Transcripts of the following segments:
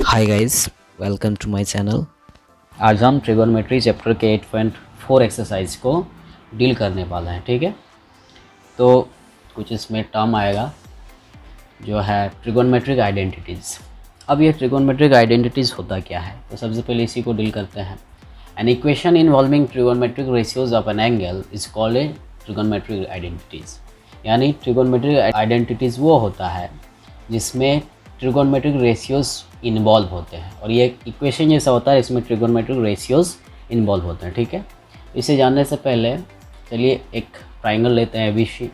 Hi guys, welcome to my channel. आज हम trigonometry chapter के 8.4 एक्सरसाइज को डील करने वाले हैं। ठीक है, तो कुछ इसमें टर्म आएगा जो है ट्रिगोनोमेट्रिक आइडेंटिटीज़। अब ये ट्रिगोनोमेट्रिक आइडेंटिटीज़ होता क्या है, तो सबसे पहले इसी को डील करते हैं। An equation involving trigonometric ratios of an angle is called a trigonometric identities. यानी ट्रिगोनोमेट्रिक आइडेंटिटीज़ वो होता है जिसमें ट्रिगोनोमेट्रिक रेशियोज इन्वॉल्व होते हैं, और ये इक्वेशन जैसा होता है इसमें ट्रिगोनोमेट्रिक रेशियोज इन्वॉल्व होते हैं। ठीक है, इसे जानने से पहले चलिए एक ट्राइंगल लेते हैं ABC,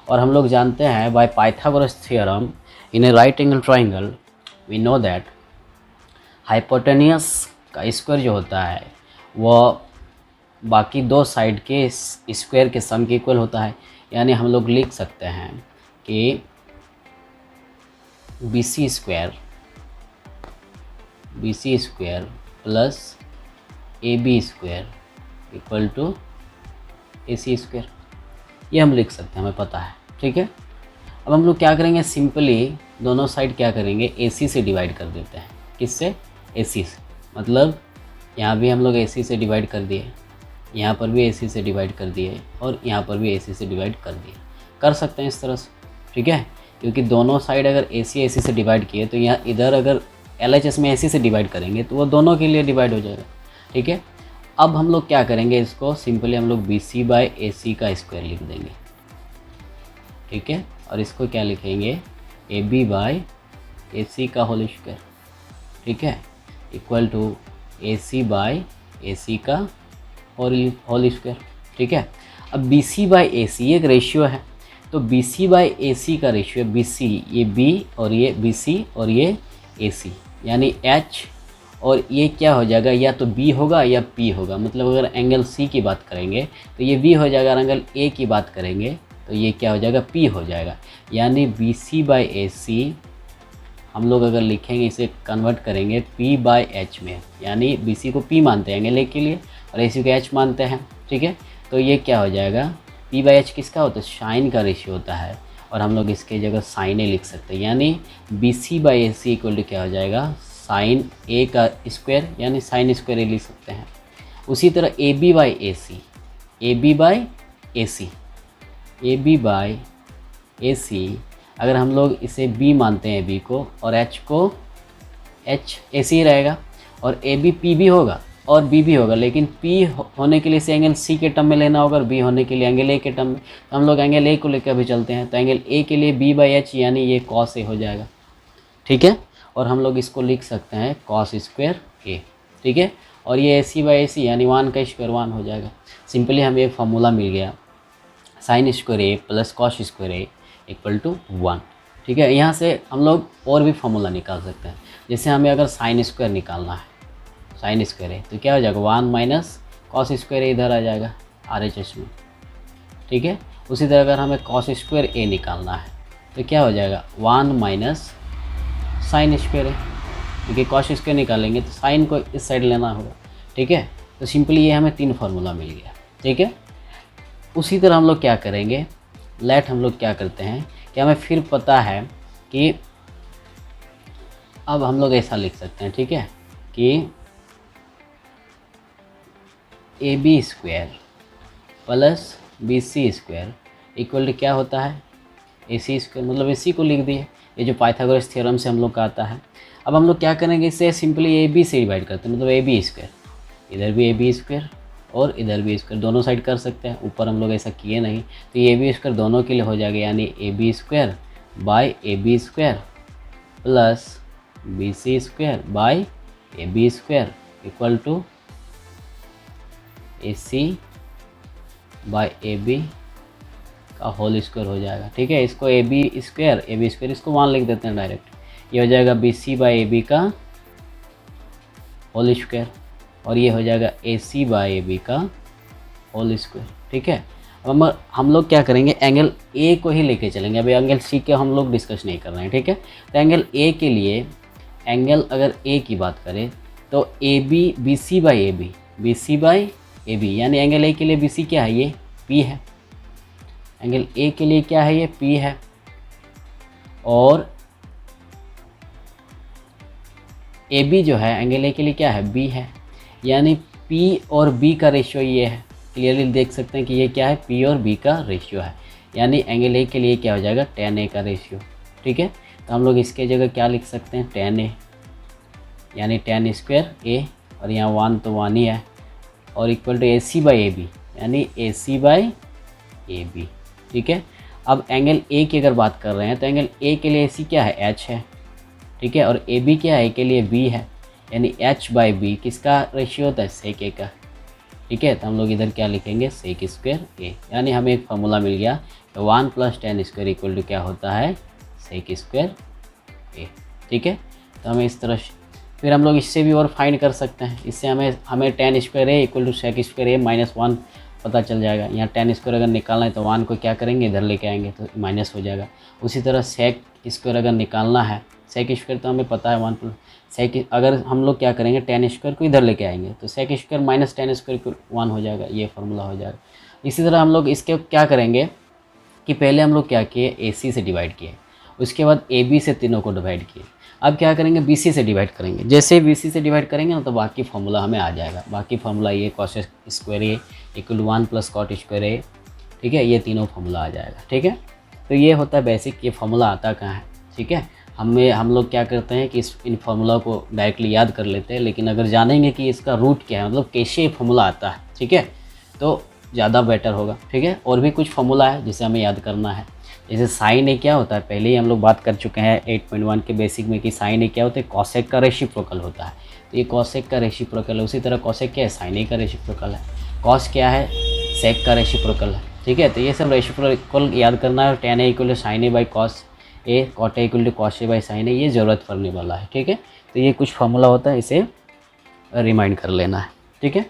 और हम लोग जानते हैं by Pythagoras theorem in a right angle triangle we know that hypotenuse का स्क्वायर जो होता है वह बाकी दो साइड के स्क्वायर के सम के इक्वल होता है। यानी हम लोग लिख सकते हैं कि BC square plus AB square equal to AC square, ये हम लिख सकते हैं, हमें पता है। ठीक है, अब हम लोग क्या करेंगे, सिंपली दोनों साइड क्या करेंगे, AC से डिवाइड कर देते हैं। किससे? AC से। मतलब यहाँ भी हम लोग AC से डिवाइड कर दिए, यहाँ पर भी AC से डिवाइड कर दिए, और यहाँ पर भी AC से डिवाइड कर दिए। कर सकते हैं इस तरह से। ठीक है, क्योंकि दोनों साइड अगर AC से डिवाइड किए तो यहाँ इधर अगर LHS में AC से डिवाइड करेंगे तो वो दोनों के लिए डिवाइड हो जाएगा। ठीक है, अब हम लोग क्या करेंगे, इसको सिंपली हम लोग BC बाय AC का स्क्वायर लिख देंगे। ठीक है, और इसको क्या लिखेंगे, AB बाय AC का होल स्क्वायर। ठीक है, equal to AC by AC का होल स्क्वायर। ठीक है, अब BC बाय AC एक रेशियो है, तो BC बाय AC का रेशियो BC, ये B और ये BC और ये AC, यानी H, और ये क्या हो जाएगा, या तो B होगा या P होगा। मतलब अगर एंगल C की बात करेंगे तो ये B हो जाएगा, और एंगल A की बात करेंगे तो ये क्या हो जाएगा, P हो जाएगा। यानी BC बाय AC हम लोग अगर लिखेंगे, इसे कन्वर्ट करेंगे P बाय H में, यानी BC को P मानते हैं एंगल A के लिए और AC को H मानते हैं। ठीक है, तो ये क्या हो जाएगा, P बाई H किसका होता है, साइन का रेशियो होता है, और हम लोग इसके जगह साइन ए लिख सकते हैं। यानी BC by AC equal to क्या हो जाएगा, साइन A का स्क्वायर, यानी साइन स्क्वायर ए लिख सकते हैं। उसी तरह AB बाई AC अगर हम लोग इसे B मानते हैं B को, और H को AC रहेगा, और AB PB होगा और B भी होगा, लेकिन P होने के लिए इसे एंगल C के टर्म में लेना होगा, और B होने के लिए एंगल A के टर्म में। तो हम लोग एंगल A को लेकर अभी चलते हैं, तो एंगल A के लिए B बाई H, यानी ये cos A हो जाएगा। ठीक है, और हम लोग इसको लिख सकते हैं cos स्क्वायर A। ठीक है, और ये AC बाई AC यानी 1 का स्क्वायर 1 हो जाएगा। सिंपली हमें एक फार्मूला मिल गया, sine square A plus cos square A equal to 1। ठीक है, यहाँ से हम लोग और भी फार्मूला निकाल सकते हैं। जैसे हमें अगर साइन स्क्वायर निकालना है, साइन स्क्वायर है तो क्या हो जाएगा, 1 माइनस कॉस स्क्वायर ए इधर आ जाएगा RHS में। ठीक है, उसी तरह अगर हमें कॉस स्क्वायर ए निकालना है तो क्या हो जाएगा, 1 माइनस साइन स्क्वायर ए, क्योंकि कॉस स्क्वायर निकालेंगे तो साइन को इस साइड लेना होगा। ठीक है, तो सिंपली ये हमें 3 फार्मूला मिल गया। ठीक है, उसी तरह हम लोग क्या करेंगे, हम लोग क्या करते हैं कि हमें फिर पता है कि अब हम लोग ऐसा लिख सकते हैं। ठीक है, कि AB square plus BC square equal to क्या होता है, AC स्क्वायर। मतलब AC को लिख दिए, ये जो पाइथागोरस थ्योरम से हम लोग का आता है। अब हम लोग क्या करेंगे, इसे सिंपली AB से डिवाइड करते हैं, मतलब AB स्क्वायर, इधर भी AB स्क्वायर और इधर भी स्क्वायर, दोनों साइड कर सकते हैं। ऊपर हम लोग ऐसा किए नहीं, तो ये AB स्क्वायर दोनों के लिए हो जाएगा, यानी AB square by AB square plus BC square by AB square equal to AC by AB का होल स्क्वायर हो जाएगा। ठीक है, इसको AB स्क्वायर इसको 1 लिख देते हैं डायरेक्ट, ये हो जाएगा BC बाई AB का होल स्क्वायर, और ये हो जाएगा AC बाई AB का होल स्क्वायर। ठीक है, अब हम लोग क्या करेंगे, एंगल A को ही लेके चलेंगे। अभी एंगल C के हम लोग डिस्कस नहीं कर रहे हैं। ठीक है, तो एंगल A के लिए, एंगल अगर A की बात करें तो BC बाई AB, यानी एंगल A के लिए BC क्या है, ये P है। एंगल A के लिए क्या है, ये P है, और ए बी जो है एंगल ए के लिए क्या है, बी है, यानी पी और बी का रेशियो ये है। क्लियरली देख सकते हैं कि ये क्या है, पी और बी का रेशियो है, यानी एंगल ए के लिए क्या हो जाएगा, tan ए का रेशियो। ठीक है, तो हम लोग इसके जगह क्या लिख सकते हैं, tan ए, यानी tan स्क्वायर ए, और यहाँ 1 तो 1 ही है, और equal to A C by A B, यानी A C by A B. ठीक है, अब एंगल ए की अगर बात कर रहे हैं तो एंगल ए के लिए ए सी क्या है, एच है। ठीक है, और ए बी क्या है, ए के लिए बी है, यानी एच बाई बी किसका रेशियो होता है, सेक ए का। ठीक है, तो हम लोग इधर क्या लिखेंगे, सेक स्क्वायर ए, यानी हमें एक फार्मूला मिल गया, तो 1 + tan स्क्वायर इक्वल टू क्या होता है, सेक स्क्वायर ए। ठीक है, तो हमें इस तरह फिर हम लोग इससे भी और फाइंड कर सकते हैं। इससे हमें tan square A equal to sec square A -1 पता चल जाएगा। यहाँ tan स्क्वायर अगर निकालना है तो 1 को क्या करेंगे, इधर लेके आएंगे तो माइनस हो जाएगा। उसी तरह सेक स्क्वायर अगर निकालना है, सेक स्क्वायर तो हमें पता है 1 + सेक, अगर हम लोग क्या करेंगे, tan स्क्वायर को इधर लेके आएंगे तो sec square minus tan square 1 हो जाएगा, ये फार्मूला हो जाएगा। इसी तरह हम लोग इसके क्या करेंगे कि पहले हम लोग क्या किए, ए सी से डिवाइड किए, उसके बाद ए बी से तीनों को डिवाइड किए। अब क्या करेंगे, बी सी से डिवाइड करेंगे। जैसे बी सी से डिवाइड करेंगे ना तो बाकी फार्मूला हमें आ जाएगा। बाकी फार्मूला ये cos square A equal to 1 + cot square A. ठीक है, ये तीनों फार्मूला आ जाएगा। ठीक है, तो ये होता है बेसिक, ये फार्मूला आता कहाँ है। ठीक है, हम लोग क्या करते हैं कि इन फार्मूला को डायरेक्टली याद कर लेते हैं, लेकिन अगर जानेंगे कि इसका रूट क्या है, मतलब कैसे फार्मूला आता है, ठीक है, तो ज़्यादा बेटर होगा। ठीक है, और भी कुछ फार्मूला है जिसे हमें याद करना है। जैसे साइन ए क्या होता है, पहले ही हम लोग बात कर चुके हैं 8.1 के बेसिक में कि साइन ए क्या होता है, कॉसेक का रेसिप्रोकल होता है। तो ये कॉसेक का रेसिप्रोकल है, उसी तरह कॉसेक क्या है, साइन ए का रेसिप्रोकल है। कॉस क्या है, सेक का रेसिप्रोकल है। ठीक है, तो ये सब रेसिप्रोकल याद करना है। tan A equal to sine A by cos A, cot A equal to cos A by sine A, ये ज़रूरत पड़ने वाला है। ठीक है, तो ये कुछ फार्मूला होता है, इसे रिमाइंड कर लेना है। ठीक है,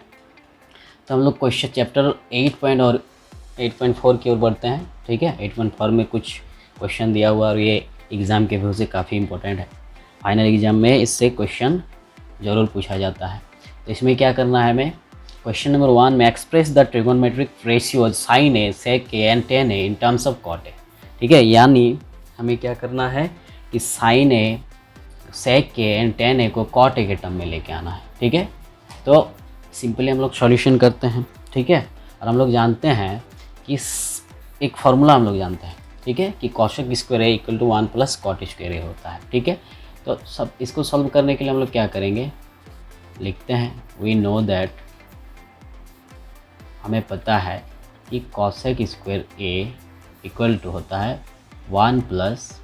तो हम लोग क्वेश्चन चैप्टर 8.4 की ओर बढ़ते हैं। ठीक है, 8.4 में कुछ क्वेश्चन दिया हुआ, और ये एग्ज़ाम के व्यू से काफ़ी इंपॉर्टेंट है। फाइनल एग्ज़ाम में इससे क्वेश्चन ज़रूर पूछा जाता है। तो इसमें क्या करना है हमें, क्वेश्चन नंबर 1 में express the trigonometric ratio sine A, sec A and tan A in terms of cot ए। ठीक है, यानी हमें क्या करना है कि sine A, sec A and tan A को कॉट ए के टर्म में लेके आना है। ठीक है, तो सिंपली हम लोग सॉल्यूशन करते हैं। ठीक है, और हम लोग जानते हैं कि एक फार्मूला हम लोग जानते हैं, ठीक है, कि cosec square A equal to 1 + cot square A होता है। ठीक है, तो सब इसको सॉल्व करने के लिए हम लोग क्या करेंगे, लिखते हैं, वी नो दैट, हमें पता है कि cosec square A equal to होता है 1 +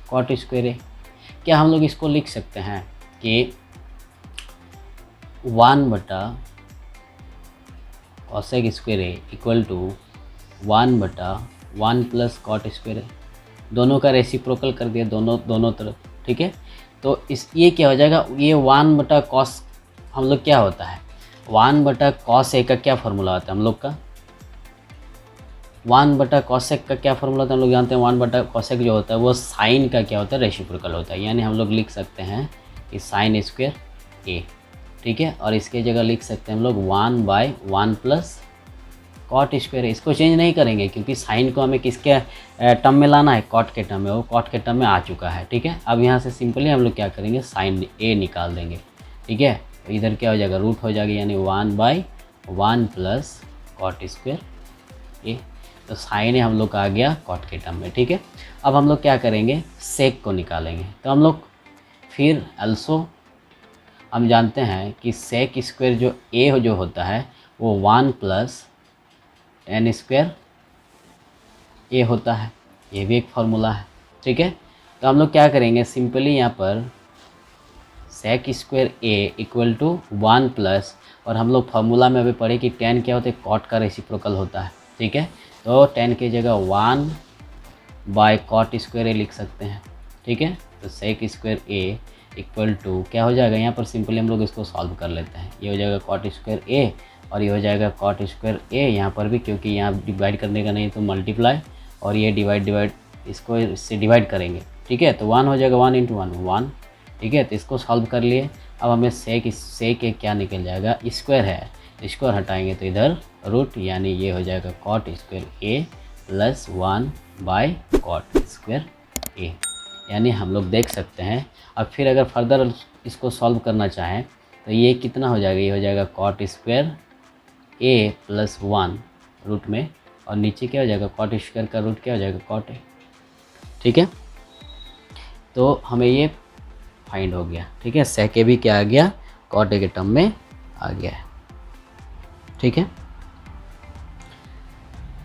कॉट स्क्वायर ए। क्या हम लोग इसको लिख सकते हैं कि 1 / cosec square A equal to 1/1 + cot square A, दोनों का रेसिप्रोकल कर दिया, दोनों तरफ। ठीक है, तो ये क्या हो जाएगा, ये 1/cos, हम लोग क्या होता है, 1/cos ए का क्या फार्मूला होता है हम लोग का, 1/cos ए का क्या फार्मूला होता है हम लोग जानते हैं। 1/cos ए जो होता है वो साइन का क्या होता है, रेसिप्रोकल होता है, यानी हम लोग लिख सकते हैं कि साइन स्क्वायर ए। ठीक है, और इसके जगह लिख सकते हैं हम लोग 1/1 + कॉट स्क्वायर। इसको चेंज नहीं करेंगे क्योंकि साइन को हमें किसके टर्म में लाना है, कॉट के टर्म में, वो कॉट के टर्म में आ चुका है। ठीक है, अब यहाँ से सिंपली हम लोग क्या करेंगे, साइन ए निकाल देंगे। ठीक है, तो इधर क्या हो जाएगा, रूट हो जाएगा, यानी 1/1 + कॉट स्क्वायर ए। तो साइन ए हम लोग का आ गया कॉट के टर्म में। ठीक है, अब हम लोग क्या करेंगे, सेक को निकालेंगे। तो हम लोग फिर अल्सो हम जानते हैं कि सेक स्क्वायर जो ए जो होता है वो 1 + tan स्क्वायर ए होता है, ये भी एक फार्मूला है। ठीक है, तो हम लोग क्या करेंगे, सिंपली यहाँ पर sec square A equal to 1 +, और हम लोग फार्मूला में अभी पढ़े कि tan क्या होता है, कॉट का रेसिप्रोकल होता है। ठीक है, तो tan की जगह 1/cot स्क्वायर ए लिख सकते हैं। ठीक है, तो sec square A equal to क्या हो जाएगा, यहाँ पर सिंपली हम लोग इसको सॉल्व कर लेते हैं। ये हो जाएगा cot स्क्वायर ए, और ये हो जाएगा cot स्क्वायर ए यहाँ पर भी, क्योंकि यहाँ डिवाइड करने का नहीं तो मल्टीप्लाई, और ये डिवाइड इसको इससे डिवाइड करेंगे। ठीक है, तो 1 हो जाएगा, 1 × 1 1। ठीक है, तो इसको सॉल्व कर लिए। अब हमें सेक ए क्या निकल जाएगा, स्क्वायर है, स्क्वायर हटाएंगे तो इधर रूट, यानी ये हो जाएगा cot स्क्वायर ए + 1/cot स्क्वायर ए। यानी हम लोग देख सकते हैं। अब फिर अगर फर्दर इसको सॉल्व करना चाहें तो ये कितना हो जाएगा, ये हो जाएगा cot square A plus 1 root में, और नीचे क्या हो जाएगा, कॉट स्क्वायर का रूट क्या हो जाएगा, कॉट ए। ठीक है, तो हमें ये फाइंड हो गया। ठीक है, सेक ए भी क्या आ गया, कॉट ए के टर्म में आ गया है। ठीक है,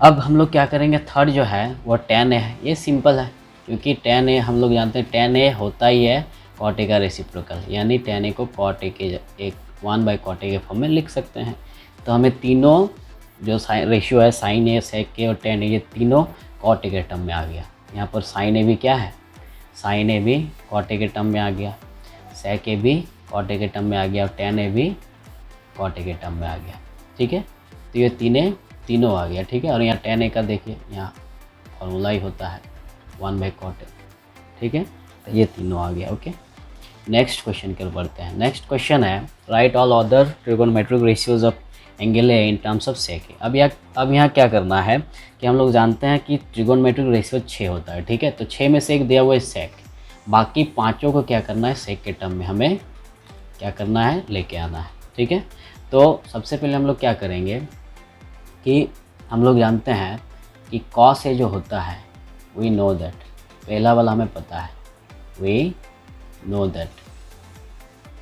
अब हम लोग क्या करेंगे, थर्ड जो है वो tan ए है। ये सिंपल है क्योंकि tan ए हम लोग जानते हैं tan ए होता ही है cot a का रेसिप्रोकल, यानी tan ए को cot a के एक 1/cot a के फॉर्म में लिख सकते हैं। तो हमें तीनों जो रेशियो है sin a, sec a और tan a, ये तीनों cot a के टर्म में आ गया। यहाँ पर sin a भी क्या है, sin a भी cot a के टर्म में आ गया, sec a भी cot a के टर्म में आ गया और tan a भी cot a के टर्म में आ गया। ठीक है, तो ये तीनों आ गया। ठीक है, और यहाँ tan a का देखिए, यहाँ फॉर्मूला ही होता है 1/cot a। ठीक है, तो ये तीनों आ गया। ओके, नेक्स्ट क्वेश्चन की ओर बढ़ते हैं। नेक्स्ट क्वेश्चन है write all other trigonometric ratios of angle A in terms of sec A. अब यहाँ क्या करना है कि हम लोग जानते हैं कि ट्रिगोनोमेट्रिक रेशियो 6 होता है। ठीक है, तो 6 में से एक दिया हुआ है सेक, बाकी पाँचों को क्या करना है, सेक के टर्म में हमें क्या करना है, लेके आना है। ठीक है, तो सबसे पहले हम लोग क्या करेंगे कि हम लोग जानते हैं कि कॉस ए जो होता है, वी नो दैट, पहला वाला हमें पता है, वी नो दैट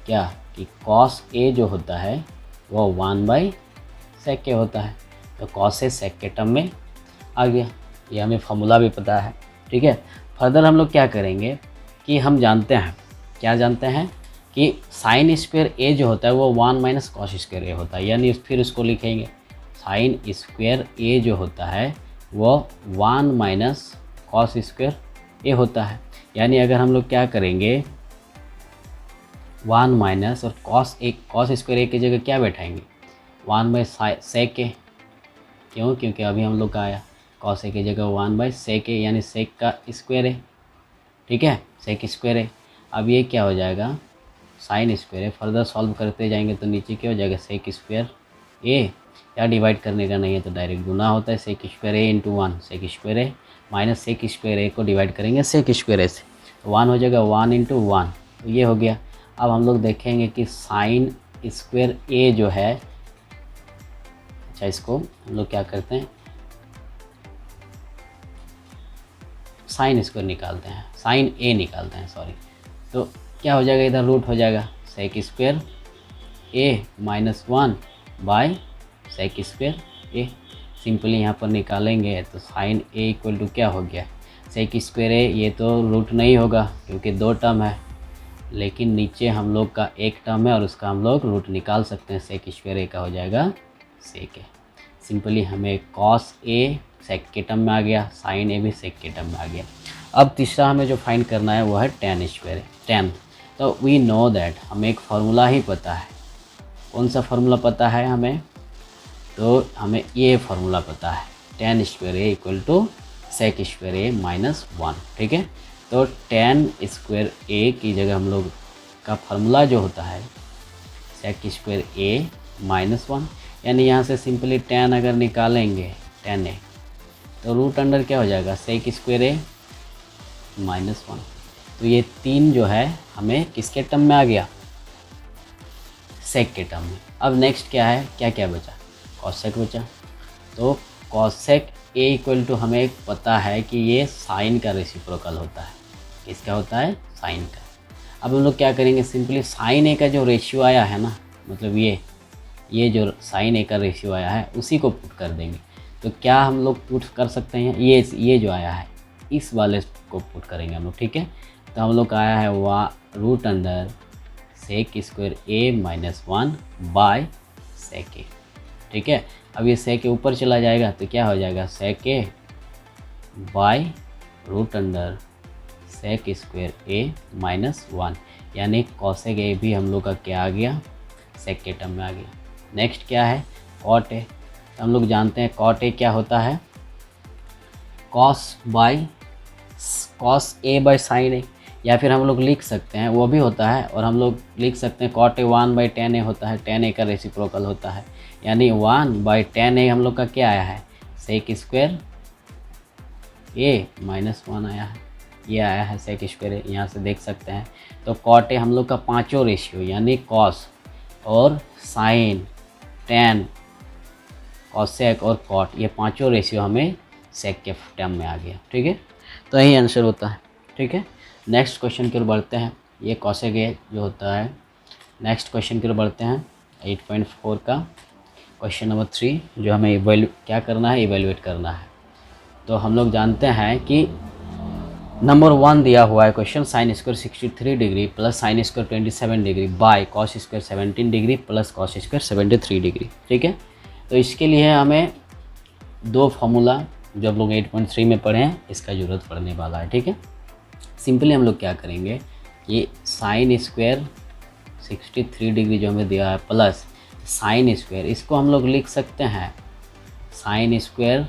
क्या कि कॉस ए जो होता है वो 1/sec ए होता है। तो कॉस ए सेक के टर्म में आ गया, ये हमें फॉर्मूला भी पता है। ठीक है, फर्दर हम लोग क्या करेंगे कि हम जानते हैं, क्या जानते हैं कि साइन स्क्वायर ए जो होता है वो 1 - cos स्क्वायर ए होता है, यानी फिर उसको लिखेंगे साइन स्क्वायर ए जो होता है वो 1 - cos स्क्वायर ए होता है। यानी अगर हम लोग क्या करेंगे 1 और cos स्क्वायर ए की जगह क्या बैठाएंगे, 1/sec ए। क्यों, क्योंकि अभी हम लोग का आया cos ए की जगह 1/sec ए, यानी sec का स्क्वायर है। ठीक है, sec स्क्वायर है। अब ये क्या हो जाएगा, साइन स्क्वायर है। फर्दर सॉल्व करते जाएंगे तो नीचे क्या हो जाएगा, sec स्क्वायर ए, या डिवाइड करने का नहीं है तो डायरेक्ट गुना होता है, sec square A into 1 sec square A minus sec square A को डिवाइड करेंगे sec स्क्वायर ए से, तो 1 हो जाएगा 1 इंटू 1, तो ये हो गया। अब हम लोग देखेंगे कि साइन स्क्वायर ए जो है, अच्छा इसको हम लोग क्या करते हैं, साइन स्क्वायर निकालते हैं, साइन ए निकालते हैं सॉरी, तो क्या हो जाएगा, इधर रूट हो जाएगा सेक स्क्वायर ए -1/sec स्क्वायर ए। सिंपली यहाँ पर निकालेंगे तो साइन ए इक्वल टू क्या हो गया, सेक स्क्वायर ए, ये तो रूट नहीं होगा क्योंकि 2 टर्म है, लेकिन नीचे हम लोग का एक टर्म है और उसका हम लोग रूट निकाल सकते हैं, सेक स्क्वायर ए का हो जाएगा सेक ए। सिंपली हमें कॉस ए सेक के टर्म में आ गया, साइन ए भी सेक के टर्म में आ गया। अब तीसरा हमें जो फाइंड करना है वो है tan स्क्वायर, tan। तो वी नो दैट, हमें एक फार्मूला ही पता है। कौन सा फार्मूला पता है हमें, तो हमें ये फार्मूला पता है, tan square A equal to sec square A -1। ठीक है, तो tan स्क्वायर ए की जगह हम लोग का फार्मूला जो होता है सेक स्क्वायर ए -1, यानी यहाँ से सिंपली tan अगर निकालेंगे tan ए तो रूट अंडर क्या हो जाएगा, सेक स्क्वायर ए -1। तो ये 3 जो है हमें किसके टर्म में आ गया, सेक के टर्म में। अब नेक्स्ट क्या है, क्या क्या बचा, कॉसेक बचा। तो कॉसेक ए इक्वल टू हमें पता है कि ये साइन का रेसिप्रोकल होता है, किसका होता है, साइन का। अब हम लोग क्या करेंगे, सिंपली साइन ए का जो रेशियो आया है ना, मतलब ये जो साइन ए का रेशियो आया है उसी को पुट कर देंगे। तो क्या हम लोग पुट कर सकते हैं, ये जो आया है इस वाले को पुट करेंगे हम लोग। ठीक है, तो हम लोग का आया है रूट अंडर सेक स्क्वायर ए -1/sec ए। ठीक है, अब ये सेक ए ऊपर चला जाएगा तो क्या हो जाएगा, sec A by root under sec square A -1, यानी कॉसेक ए भी हम लोग का क्या आ गया, सेक के टर्म में आ गया। नेक्स्ट क्या है, कॉट ए। तो हम लोग जानते हैं कॉट ए क्या होता है, कॉस ए बाय साइन ए, या फिर हम लोग लिख सकते हैं वो भी होता है, और हम लोग लिख सकते हैं कॉट ए 1/tan ए होता है, tan ए का रेसिप्रोकल होता है, यानी 1/tan ए हम लोग का क्या आया है, सेक स्क्वायर ए -1 आया है। ये आया है सेक स्क्वायर, यहाँ से देख सकते हैं। तो कॉट ए हम लोग का पांचों रेशियो यानी कॉस और साइन, टेन, कॉसेक और कॉट, ये पांचों रेशियो हमें सेक के टर्म में आ गया। ठीक है, तो यही आंसर होता है। ठीक है, नेक्स्ट क्वेश्चन की ओर बढ़ते हैं। ये कॉसेक ए जो होता है। नेक्स्ट क्वेश्चन की ओर बढ़ते हैं 8.4 का क्वेश्चन नंबर 3, जो हमें क्या करना है, इवेल्युएट करना है। तो हम लोग जानते हैं कि नंबर 1 दिया हुआ है question, sine square 63 degree plus sine square 27 degree by cos square 17 degree plus cos square 73 degree. ठीक है, तो इसके लिए हमें दो फार्मूला जो हम लोग 8.3 में पढ़े हैं इसका ज़रूरत पड़ने वाला है। ठीक है, सिंपली हम लोग क्या करेंगे, ये साइन स्क्वायर 63 डिग्री जो हमें दिया है प्लस साइन स्क्वायर, इसको हम लोग लिख सकते हैं साइन स्क्वायर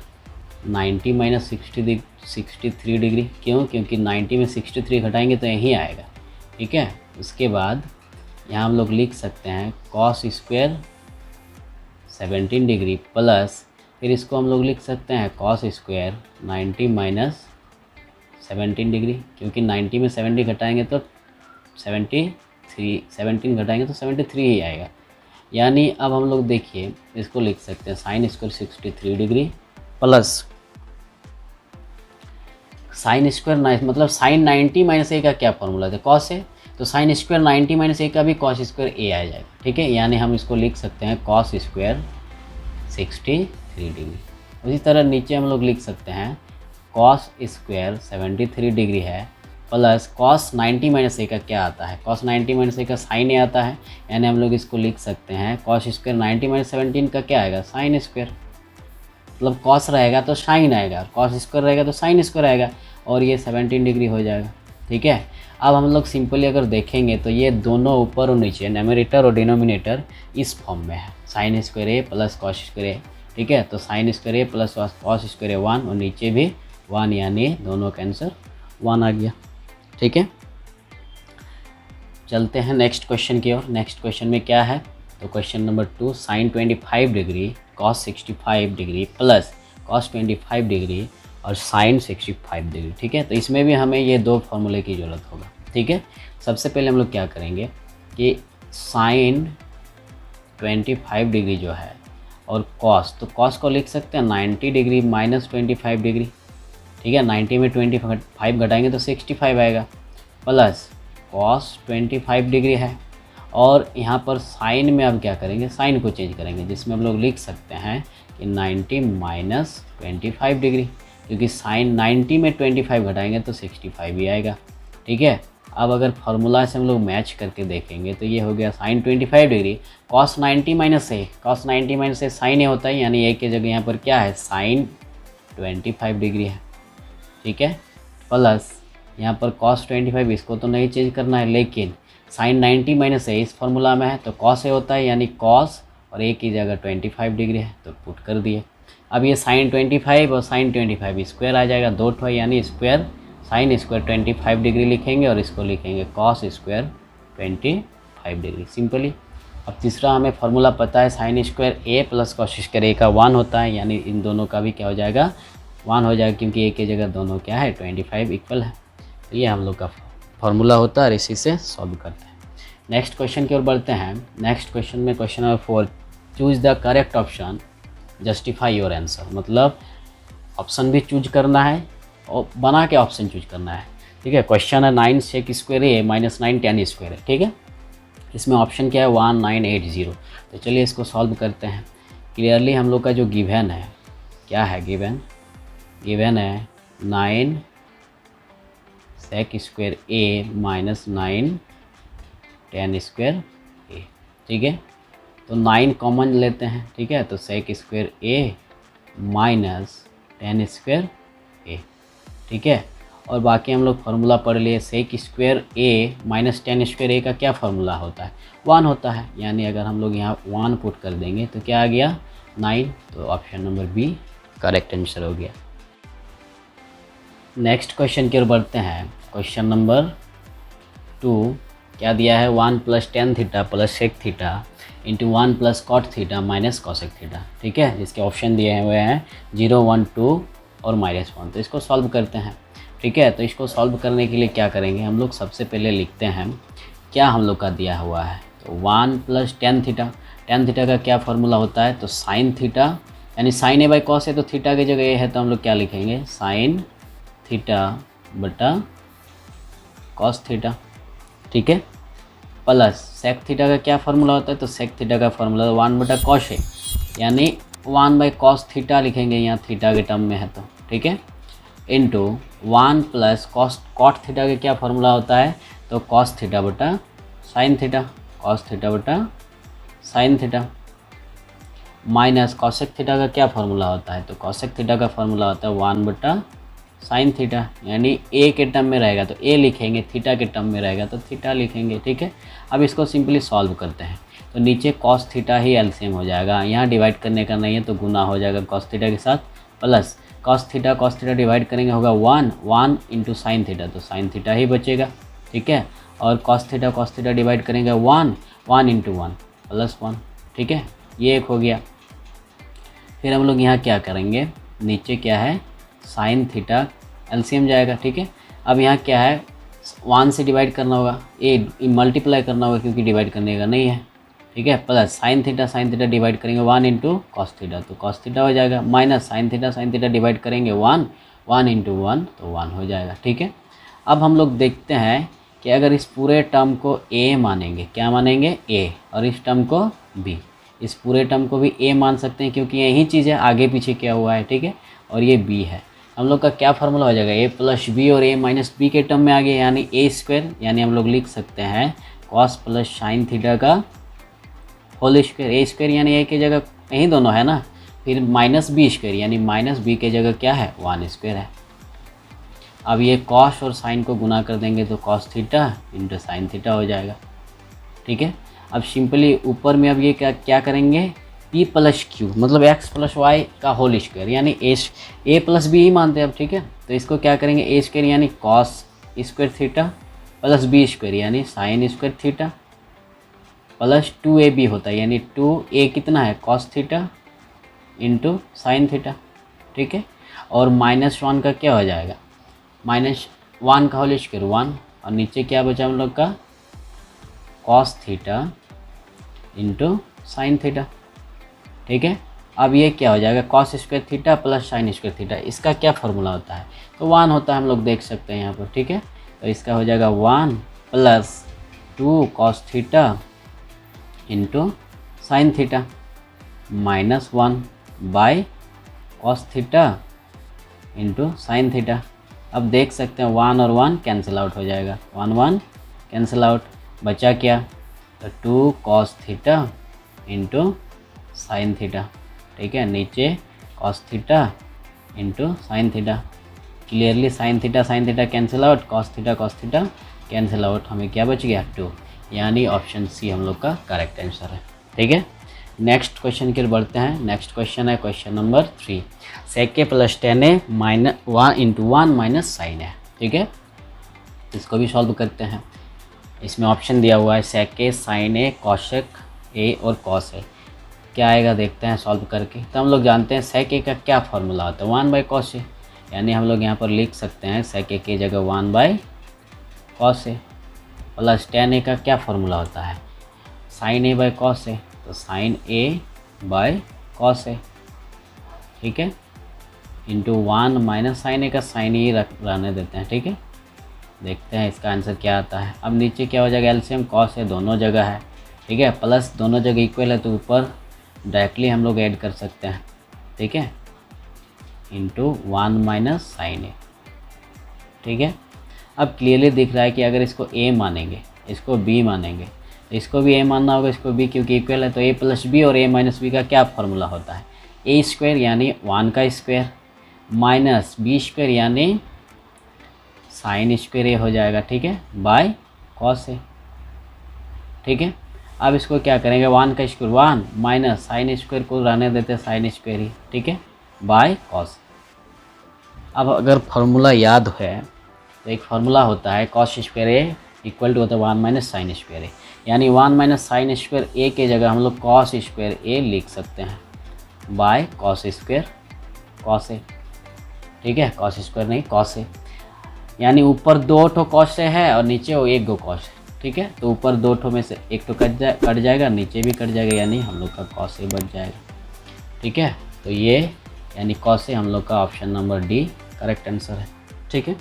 90 माइनस 63 डिग्री। क्यों? क्योंकि 90 में 63 घटाएंगे तो यही आएगा। ठीक है, उसके बाद यहाँ हम लोग लिख सकते हैं कॉस स्क्वायर 17 डिग्री प्लस, फिर इसको हम लोग लिख सकते हैं कॉस स्क्वायर 90 माइनस 17 डिग्री, क्योंकि 90 में 70 घटाएंगे तो 17 घटाएंगे तो 73 ही आएगा। यानी अब हम लोग देखिए इसको लिख सकते हैं sine square 63 degree plus sine square मतलब साइन 90 माइनस ए का क्या फॉर्मूला था, कॉस है, तो साइन स्क्वायर 90 माइनस ए का भी कॉस स्क्वायर ए आ जाएगा। ठीक है, यानी हम इसको लिख सकते हैं कॉस स्क्वायर 63 डिग्री। उसी तरह नीचे हम लोग लिख सकते हैं कॉस स्क्वायर 73 डिग्री है प्लस कॉस 90 माइनस ए का क्या आता है, कॉस 90 माइनस ए का साइन ए आता है, यानी हम लोग इसको लिख सकते हैं कॉस स्क्वायर 90 माइनस 17 का क्या आएगा, साइन स्क्वायर। मतलब कॉस रहेगा तो साइन आएगा, कॉस स्क्वायर रहेगा तो साइन स्क्वायर आएगा, और ये 17 डिग्री हो जाएगा। ठीक है, अब हम लोग सिंपली अगर देखेंगे तो ये दोनों ऊपर और नीचे न्यूमरेटर और डिनोमिनेटर इस फॉर्म में है, sine square A plus cos square A. ठीक है, तो sine square A plus cos square A 1 और नीचे भी 1, यानी दोनों का आंसर 1 आ गया। ठीक है, चलते हैं नेक्स्ट क्वेश्चन की ओर। नेक्स्ट क्वेश्चन में क्या है, तो question number 2, sine 25 degree cos 65 degree plus cos 25 degree और साइन 65 डिग्री। ठीक है, तो इसमें भी हमें ये दो फॉर्मूले की ज़रूरत होगा। ठीक है, सबसे पहले हम लोग क्या करेंगे कि साइन 25 डिग्री जो है और कॉस, तो कॉस को लिख सकते हैं 90 डिग्री माइनस 25 डिग्री। ठीक है, 90 में 25 घटाएंगे तो 65 आएगा, प्लस कॉस 25 डिग्री है, और यहाँ पर साइन में अब क्या करेंगे, साइन को चेंज करेंगे, जिसमें हम लोग लिख सकते हैं कि 90 माइनस 25 डिग्री, क्योंकि साइन 90 में 25 घटाएंगे तो 65 ही आएगा। ठीक है, अब अगर फार्मूला से हम लोग मैच करके देखेंगे तो ये हो गया साइन 25 डिग्री कॉस 90 माइनस ए, कॉस 90 माइनस ए साइन ए होता है, यानी ए की जगह यहाँ पर क्या है, साइन 25 डिग्री है। ठीक है, प्लस यहाँ पर कॉस 25, इसको तो नहीं चेंज करना है, लेकिन साइन 90 माइनस ए इस फार्मूला में है तो कॉस ए होता है, यानी कॉस और ए की जगह 25 डिग्री है तो पुट कर दिए। अब ये साइन 25 और साइन 25 स्क्वायर आ जाएगा, दो ठो, यानी स्क्वायर साइन स्क्वायर 25 डिग्री लिखेंगे और इसको लिखेंगे कॉस स्क्वायर 25 डिग्री, सिंपली। अब तीसरा हमें फार्मूला पता है, sine square A plus cos square A का 1 होता है, यानी इन दोनों का भी क्या हो जाएगा, 1 हो जाएगा, क्योंकि ए की जगह दोनों क्या है, 25 इक्वल है। तो ये हम लोग का फार्मूला होता है और इसी से सॉल्व करते हैं। नेक्स्ट क्वेश्चन की ओर बढ़ते हैं। नेक्स्ट क्वेश्चन में question number 4, choose the correct option justify your answer. मतलब ऑप्शन भी चूज करना है और बना के ऑप्शन चूज करना है। ठीक है, क्वेश्चन है 9 सेक square A minus 9 ten square है। ठीक है, इसमें ऑप्शन क्या है, 1980। तो चलिए इसको सॉल्व करते हैं। क्लियरली हम लोग का जो गिवन है, क्या है गिवन है 9 सेक square A minus 9 ten square A. ठीक है, तो 9 कॉमन लेते हैं। ठीक है, तो sec square A minus 10 square A. ठीक है, और बाकी हम लोग फार्मूला पढ़ लिए, सेक square A minus 10 square A का क्या फार्मूला होता है, 1 होता है, यानी अगर हम लोग यहाँ 1 पुट कर देंगे तो क्या आ गया, 9। तो option number B correct answer हो गया। नेक्स्ट क्वेश्चन की ओर बढ़ते हैं। क्वेश्चन नंबर 2 क्या दिया है, 1 plus tan theta plus sec theta into 1 plus cot theta minus cosec theta. ठीक है, जिसके ऑप्शन दिए हुए हैं 0, 1, 2 और -1। तो इसको सॉल्व करते हैं। ठीक है। तो इसको सॉल्व करने के लिए क्या करेंगे हम लोग, सबसे पहले लिखते हैं क्या हम लोग का दिया हुआ है। तो 1 + tan थीटा, tan थीटा का क्या फार्मूला होता है, तो साइन थीटा यानी साइन ए बाई कॉस है, तो थीटा की जगह ए है तो हम लोग क्या लिखेंगे, साइन थीटा बटा कॉस थीटा, ठीक है। प्लस सेक थीटा का क्या फार्मूला होता है, तो सेक थीटा का फार्मूला 1 बटा कॉस है, यानी 1 बाई कॉस थीटा लिखेंगे, यहाँ थीटा के टर्म में है तो, ठीक है। इंटू 1 + कॉट थीटा का क्या फार्मूला होता है, तो कॉस थीटा बटा साइन थीटा, कॉस थीटा बटा sine theta, minus cosec theta का क्या फार्मूला होता है, तो कॉसेक थीटा का फार्मूला होता है 1 बटा साइन थीटा, यानी ए के टर्म में रहेगा तो ए लिखेंगे, थीटा के टर्म में रहेगा तो थीटा लिखेंगे, ठीक है। अब इसको सिंपली सॉल्व करते हैं, तो नीचे कॉस थीटा ही एलसीएम हो जाएगा, यहाँ डिवाइड करने का नहीं है तो गुना हो जाएगा कॉस थीटा के साथ, प्लस कॉस थीटा डिवाइड करेंगे होगा 1 इंटू साइन थीटा, तो साइन थीटा ही बचेगा, ठीक है। और कॉस थीटा डिवाइड करेंगे 1 इंटू 1 प्लस 1, ठीक है। ये एक हो गया। फिर हम लोग यहाँ क्या करेंगे, नीचे क्या है साइन थीटा एलसीएम जाएगा, ठीक है। अब यहाँ क्या है 1 से डिवाइड करना होगा, ए मल्टीप्लाई करना होगा क्योंकि डिवाइड करने का नहीं है, ठीक है। प्लस साइन थीटा डिवाइड करेंगे 1 इंटू कॉस थीटा, तो कॉस थीटा हो जाएगा, माइनस साइन थीटा डिवाइड करेंगे 1 इंटू 1 तो 1 हो जाएगा, ठीक है। अब हम लोग देखते हैं कि अगर इस पूरे टर्म को ए मानेंगे, क्या मानेंगे ए, और इस टर्म को बी, इस पूरे टर्म को भी ए मान सकते हैं क्योंकि यही चीज़ है, आगे पीछे क्या हुआ है, ठीक है। और ये बी है, हम लोग का क्या फार्मूला हो जाएगा, ए प्लस बी और ए माइनस बी के टर्म में आ गया, यानी ए स्क्वायर, यानी हम लोग लिख सकते हैं कॉस प्लस साइन थीटा का होल स्क्वायर, ए स्क्वायर यानी ए की जगह यही दोनों है ना, फिर माइनस बी स्क्वायर यानी माइनस बी की जगह क्या है 1 स्क्वायर है। अब ये कॉस और साइन को गुना कर देंगे तो cos theta into sine theta हो जाएगा, ठीक है। अब सिंपली ऊपर में अब ये क्या करेंगे, p प्लस क्यू मतलब x प्लस वाई का होल स्क्वायर, यानी ए प्लस बी ही मानते हैं अब, ठीक है। तो इसको क्या करेंगे ए स्क्वायर यानी cos square theta plus B square यानी sine square theta plus 2ab होता है, यानी 2a कितना है cos theta into sine theta, ठीक है। और -1 का क्या हो जाएगा, -1 का होल स्क्वायर 1, और नीचे क्या बचा हम लोग का cos theta into sine theta, ठीक है। अब ये क्या हो जाएगा cos square theta plus sign square theta, इसका क्या फार्मूला होता है, तो 1 होता है, हम लोग देख सकते हैं यहाँ पर, ठीक है। तो इसका हो जाएगा 1 + 2 cos theta into sine theta -1 bye cos theta into sine theta. अब देख सकते हैं 1 और 1 कैंसिल आउट हो जाएगा, 1 कैंसिल आउट, बचा क्या, तो 2 cos theta into sine theta, ठीक है। नीचे cos theta into sine theta, clearly sine theta cancel out, cos theta cancel out, हमें क्या बच गया 2, यानी ऑप्शन सी हम लोग का करेक्ट आंसर है, ठीक है। नेक्स्ट क्वेश्चन की ओर बढ़ते हैं। नेक्स्ट क्वेश्चन है क्वेश्चन नंबर 3, सेक ए प्लस tan ए -1 इंटू 1 माइनस साइन है, ठीक है। इसको भी सॉल्व करते हैं। इसमें ऑप्शन दिया हुआ है सेक ए, साइन ए, कॉसेक ए और कॉस ए, क्या आएगा देखते हैं सॉल्व करके। तो हम लोग जानते हैं सेक ए का क्या फार्मूला होता है 1 बाई कॉस ए, यानी हम लोग यहाँ पर लिख सकते हैं सेक ए की जगह 1 by cos A, plus tan ए का क्या फार्मूला होता है साइन ए बाई कॉस ए, तो sign A by cos A, ठीक है, इंटू 1 माइनस साइन ए का साइन ही रहने देते हैं, ठीक है। देखते हैं इसका आंसर क्या आता है। अब नीचे क्या हो जाएगा एलसीएम कॉस ए दोनों जगह है, ठीक है, प्लस दोनों जगह इक्वल है तो ऊपर डायरेक्टली हम लोग ऐड कर सकते हैं, ठीक है, इंटू 1 माइनस साइन ए, ठीक है। अब क्लियरली दिख रहा है कि अगर इसको a मानेंगे, इसको b मानेंगे, तो इसको भी a मानना होगा, इसको b क्योंकि इक्वल है, तो a प्लस बी और a माइनस बी का क्या फार्मूला होता है a स्क्वायर यानी 1 का स्क्वायर माइनस बी स्क्वायर यानी साइन स्क्वायर ए हो जाएगा, ठीक है, बाय कॉस ए, ठीक है। अब इसको क्या करेंगे 1 का स्क्वायर 1 माइनस साइन स्क्वायर को रहने देते हैं साइन स्क्वायर ही, ठीक है, बाय कॉस। अब अगर फार्मूला याद है तो एक फार्मूला होता है cos square A equal to होता है 1 माइनस साइन स्क्वायर ए, यानी 1 माइनस साइन स्क्वायर ए के जगह हम लोग कॉस स्क्वायर ए लिख सकते हैं bye cos square cos A, ठीक है, कॉस स्क्वायर नहीं कॉस ए। यानी ऊपर 2 ठो कॉस है और नीचे वो 1 गो कॉस है, ठीक है। तो ऊपर 2 ठो में से 1 ठो कट जाएगा, नीचे भी कट जाएगा, यानी हम लोग का कॉस ए बच जाएगा, ठीक है। तो ये यानी कॉस ए हम लोग का option number D correct answer है, ठीक है।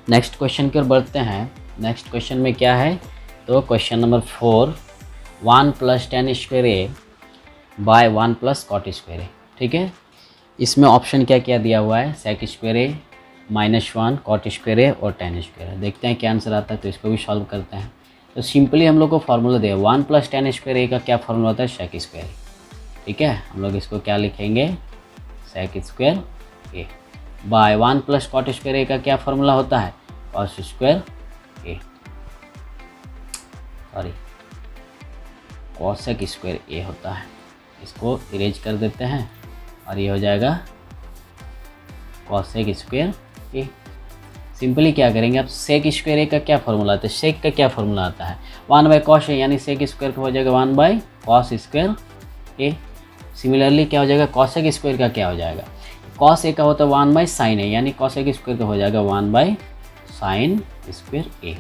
नेक्स्ट क्वेश्चन की ओर बढ़ते हैं। नेक्स्ट क्वेश्चन में क्या है, तो question number 4, 1 + tan square A by 1 + cot square A, ठीक है। इसमें ऑप्शन क्या क्या दिया हुआ है, sec square A, -1 cot square ए और tan स्क्वायर ए। देखते हैं क्या आंसर आता है, तो इसको भी सॉल्व करते हैं। तो सिंपली हम लोग को फार्मूला दिया 1 + tan स्क्वायर ए का क्या फार्मूला होता है, sec स्क्वायर ए, ठीक है। हम लोग इसको क्या लिखेंगे, sec square A by 1 + cot square A का क्या फार्मूला होता है, cos square A, sorry cosec square A होता है। इसको इरेज कर देते हैं और ये हो जाएगा cosec स्क्वायर ए। सिंपली क्या करेंगे, आप sec स्क्वायर ए का क्या फार्मूला आता है, sec का क्या फार्मूला आता है 1/cos ए, यानी sec स्क्वायर का हो जाएगा 1/cos स्क्वायर ए। सिमिलरली क्या हो जाएगा, cosec स्क्वायर का क्या हो जाएगा, cos ए का होता है 1/sin ए, यानी cosec स्क्वायर का हो जाएगा 1/sin स्क्वायर ए।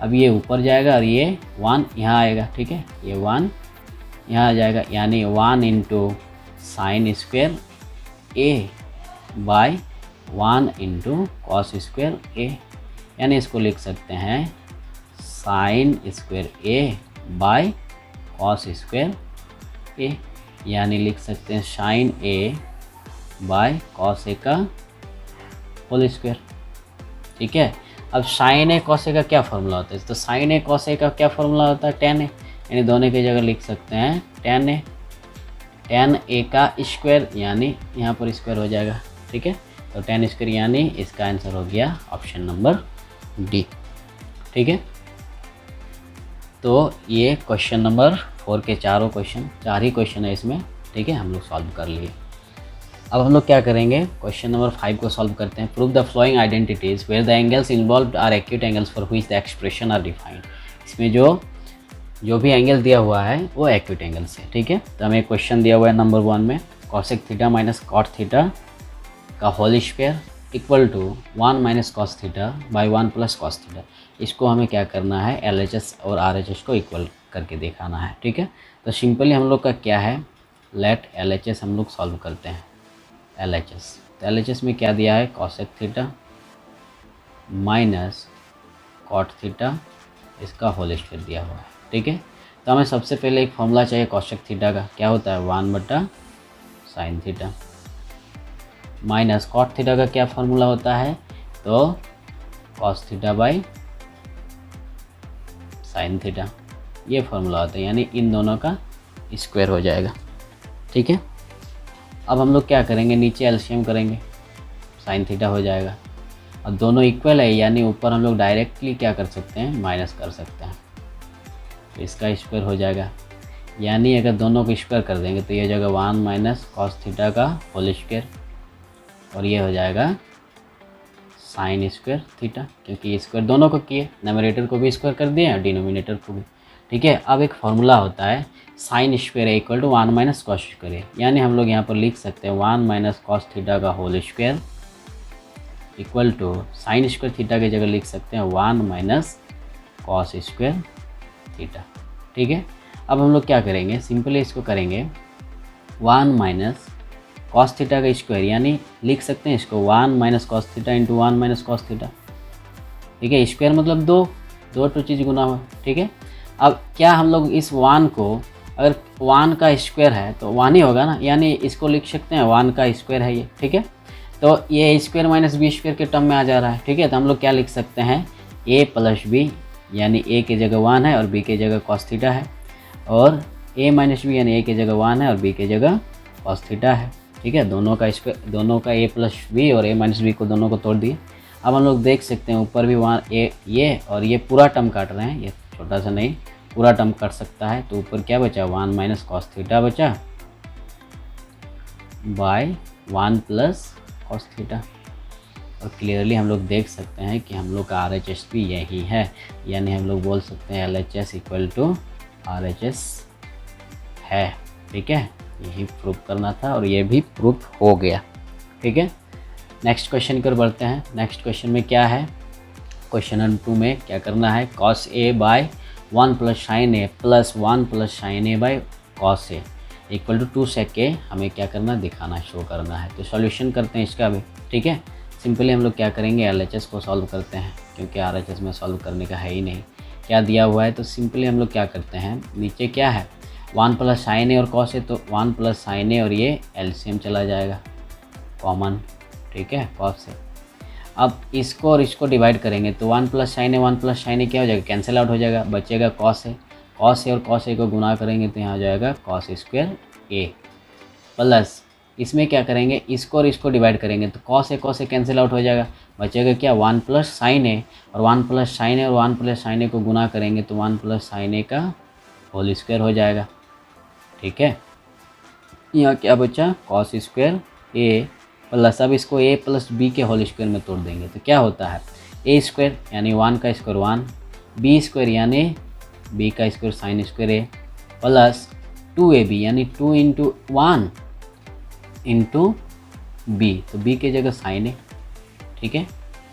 अब ये ऊपर जाएगा और ये 1 यहाँ आएगा, ठीक है। ये 1 यहाँ आ जाएगा, यानी 1 × sin square A by 1 × cos square ए, यानी इसको लिख सकते हैं sin square A by cos square ए, यानी लिख सकते हैं sin ए बाय cos ए का होल स्क्वायर, ठीक है। अब sin ए cos ए का क्या फार्मूला होता है, तो sin ए cos ए का क्या फार्मूला होता है, tan ए, यानी दोनों की जगह लिख सकते हैं tan ए, tan ए का स्क्वायर, यानी यहाँ पर स्क्वायर हो जाएगा, ठीक है। तो tan स्क्वायर, यानी इसका आंसर हो गया ऑप्शन नंबर डी, ठीक है। तो ये क्वेश्चन नंबर 4 के चारों क्वेश्चन, 4 ही क्वेश्चन है इसमें, ठीक है, हम लोग सॉल्व कर लिए। अब हम लोग क्या करेंगे, क्वेश्चन नंबर 5 को सॉल्व करते हैं। Prove the following identities where the angles involved are acute angles for which the expression are defined. इसमें जो भी एंगल दिया हुआ है वो एक्यूट एंगल्स है, ठीक है। तो हमें क्वेश्चन दिया हुआ है नंबर 1 में cosec theta minus cot theta का whole square equal to 1 - cos theta by 1 + cos theta. इसको हमें क्या करना है, LHS और RHS को इक्वल करके दिखाना है, ठीक है। तो सिंपली हम लोग का क्या है, लेट LHS हम लोग सॉल्व करते हैं। LHS, तो LHS में क्या दिया है, cosec theta minus cot theta, इसका होल स्क्वायर दिया हुआ है, ठीक है। तो हमें सबसे पहले एक फॉर्मूला चाहिए cosec थीटा का, क्या होता है 1/sin theta, minus cot theta का क्या फार्मूला होता है, तो cos theta by sin theta, ये फार्मूला होता है, यानी इन दोनों का स्क्वायर हो जाएगा, ठीक है। अब हम लोग क्या करेंगे, नीचे एलसीएम करेंगे, sin थीटा हो जाएगा, और दोनों इक्वल है, यानी ऊपर हम लोग डायरेक्टली क्या कर सकते हैं, माइनस कर सकते हैं, तो इसका स्क्वायर हो जाएगा। यानी अगर दोनों को स्क्वायर कर देंगे तो ये हो जाएगा 1 - cos थीटा का होल स्क्वायर, और ये हो जाएगा sin स्क्वायर थीटा, क्योंकि स्क्वायर दोनों को किए, न्यूमरेटर को भी स्क्वायर कर दिए और डिनोमिनेटर को भी, ठीक है। अब एक फार्मूला होता है sin square equal to 1 - cos square, यानी हम लोग यहाँ पर लिख सकते हैं 1 - cos थीटा का whole square equal to sin square theta की जगह लिख सकते हैं 1 - cos स्क्वायर थीटा, ठीक है। अब हम लोग क्या करेंगे, सिंपली इसको करेंगे 1 - cos थीटा का स्क्वायर, यानी लिख सकते हैं इसको 1 - cos theta into 1 - cos theta, ठीक है। स्क्वायर मतलब दो चीज़ गुना हुआ, ठीक है। अब क्या हम लोग इस 1 को, अगर 1 का स्क्वायर है तो 1 ही होगा ना, यानी इसको लिख सकते हैं 1 का स्क्वायर है ये, ठीक है। तो ये स्क्वायर माइनस बी स्क्वायर के टर्म में आ जा रहा है, ठीक है। तो हम लोग क्या लिख सकते हैं, a + b, यानी a की जगह 1 है और b की जगह cos थीटा है, और a - b यानी a की जगह 1 है और b की जगह cos थीटा है, ठीक है। दोनों का स्क्वायर, दोनों का a + b और a - b को दोनों को तोड़ दिए। अब हम लोग देख सकते हैं ऊपर भी 1 ये और ये पूरा टर्म काट रहे हैं, ये छोटा सा नहीं, पूरा टर्म कट सकता है। तो ऊपर क्या बचा, 1 - cos थीटा बचा बाय 1 + cos थीटा, और क्लियरली हम लोग देख सकते हैं कि हम लोग का RHS भी यही है, यानी हम लोग बोल सकते हैं LHS इक्वल टू RHS है, ठीक है। यही प्रूफ करना था और ये भी प्रूफ हो गया, ठीक है। नेक्स्ट क्वेश्चन की ओर बढ़ते हैं। नेक्स्ट क्वेश्चन में क्या है, क्वेश्चन नंबर 2 में क्या करना है, cos a by 1 plus sine A plus 1 plus sine A by cos A equal to 2 sec a हमें क्या करना, दिखाना, शो करना है। तो सॉल्यूशन करते हैं इसका भी, ठीक है। सिंपली हम लोग क्या करेंगे, LHS को सॉल्व करते हैं, क्योंकि RHS में सॉल्व करने का है ही नहीं। क्या दिया हुआ है, तो सिंपली हम लोग क्या करते हैं, नीचे क्या है 1 प्लस साइन ए और cos ए, तो 1 प्लस साइन ए और ये LCM चला जाएगा कॉमन, ठीक है, cos से। अब इसको और इसको डिवाइड करेंगे तो 1 plus sine A 1 plus sine ए क्या हो जाएगा, कैंसिल आउट हो जाएगा, बचेगा cos ए। cos ए और cos ए को गुना करेंगे तो यहाँ हो जाएगा cos स्क्वायर ए, प्लस इसमें क्या करेंगे, इसको और इसको डिवाइड करेंगे तो cos ए कैंसिल आउट हो जाएगा, बचेगा क्या 1 प्लस साइन ए, और 1 प्लस साइन ए और 1 प्लस साइन ए को गुना करेंगे तो 1 प्लस साइन ए का होल स्क्वायर हो जाएगा, ठीक है। यहाँ क्या बचा, cos स्क्वायर ए प्लस, अब इसको a प्लस बी के होल स्क्वायर में तोड़ देंगे तो क्या होता है, a स्क्वायर यानी 1 का स्क्वायर 1, b स्क्वायर यानी b का square sine square a, plus 2ab यानी 2 इंटू 1 इंटू बी, तो b की जगह साइन a, ठीक है,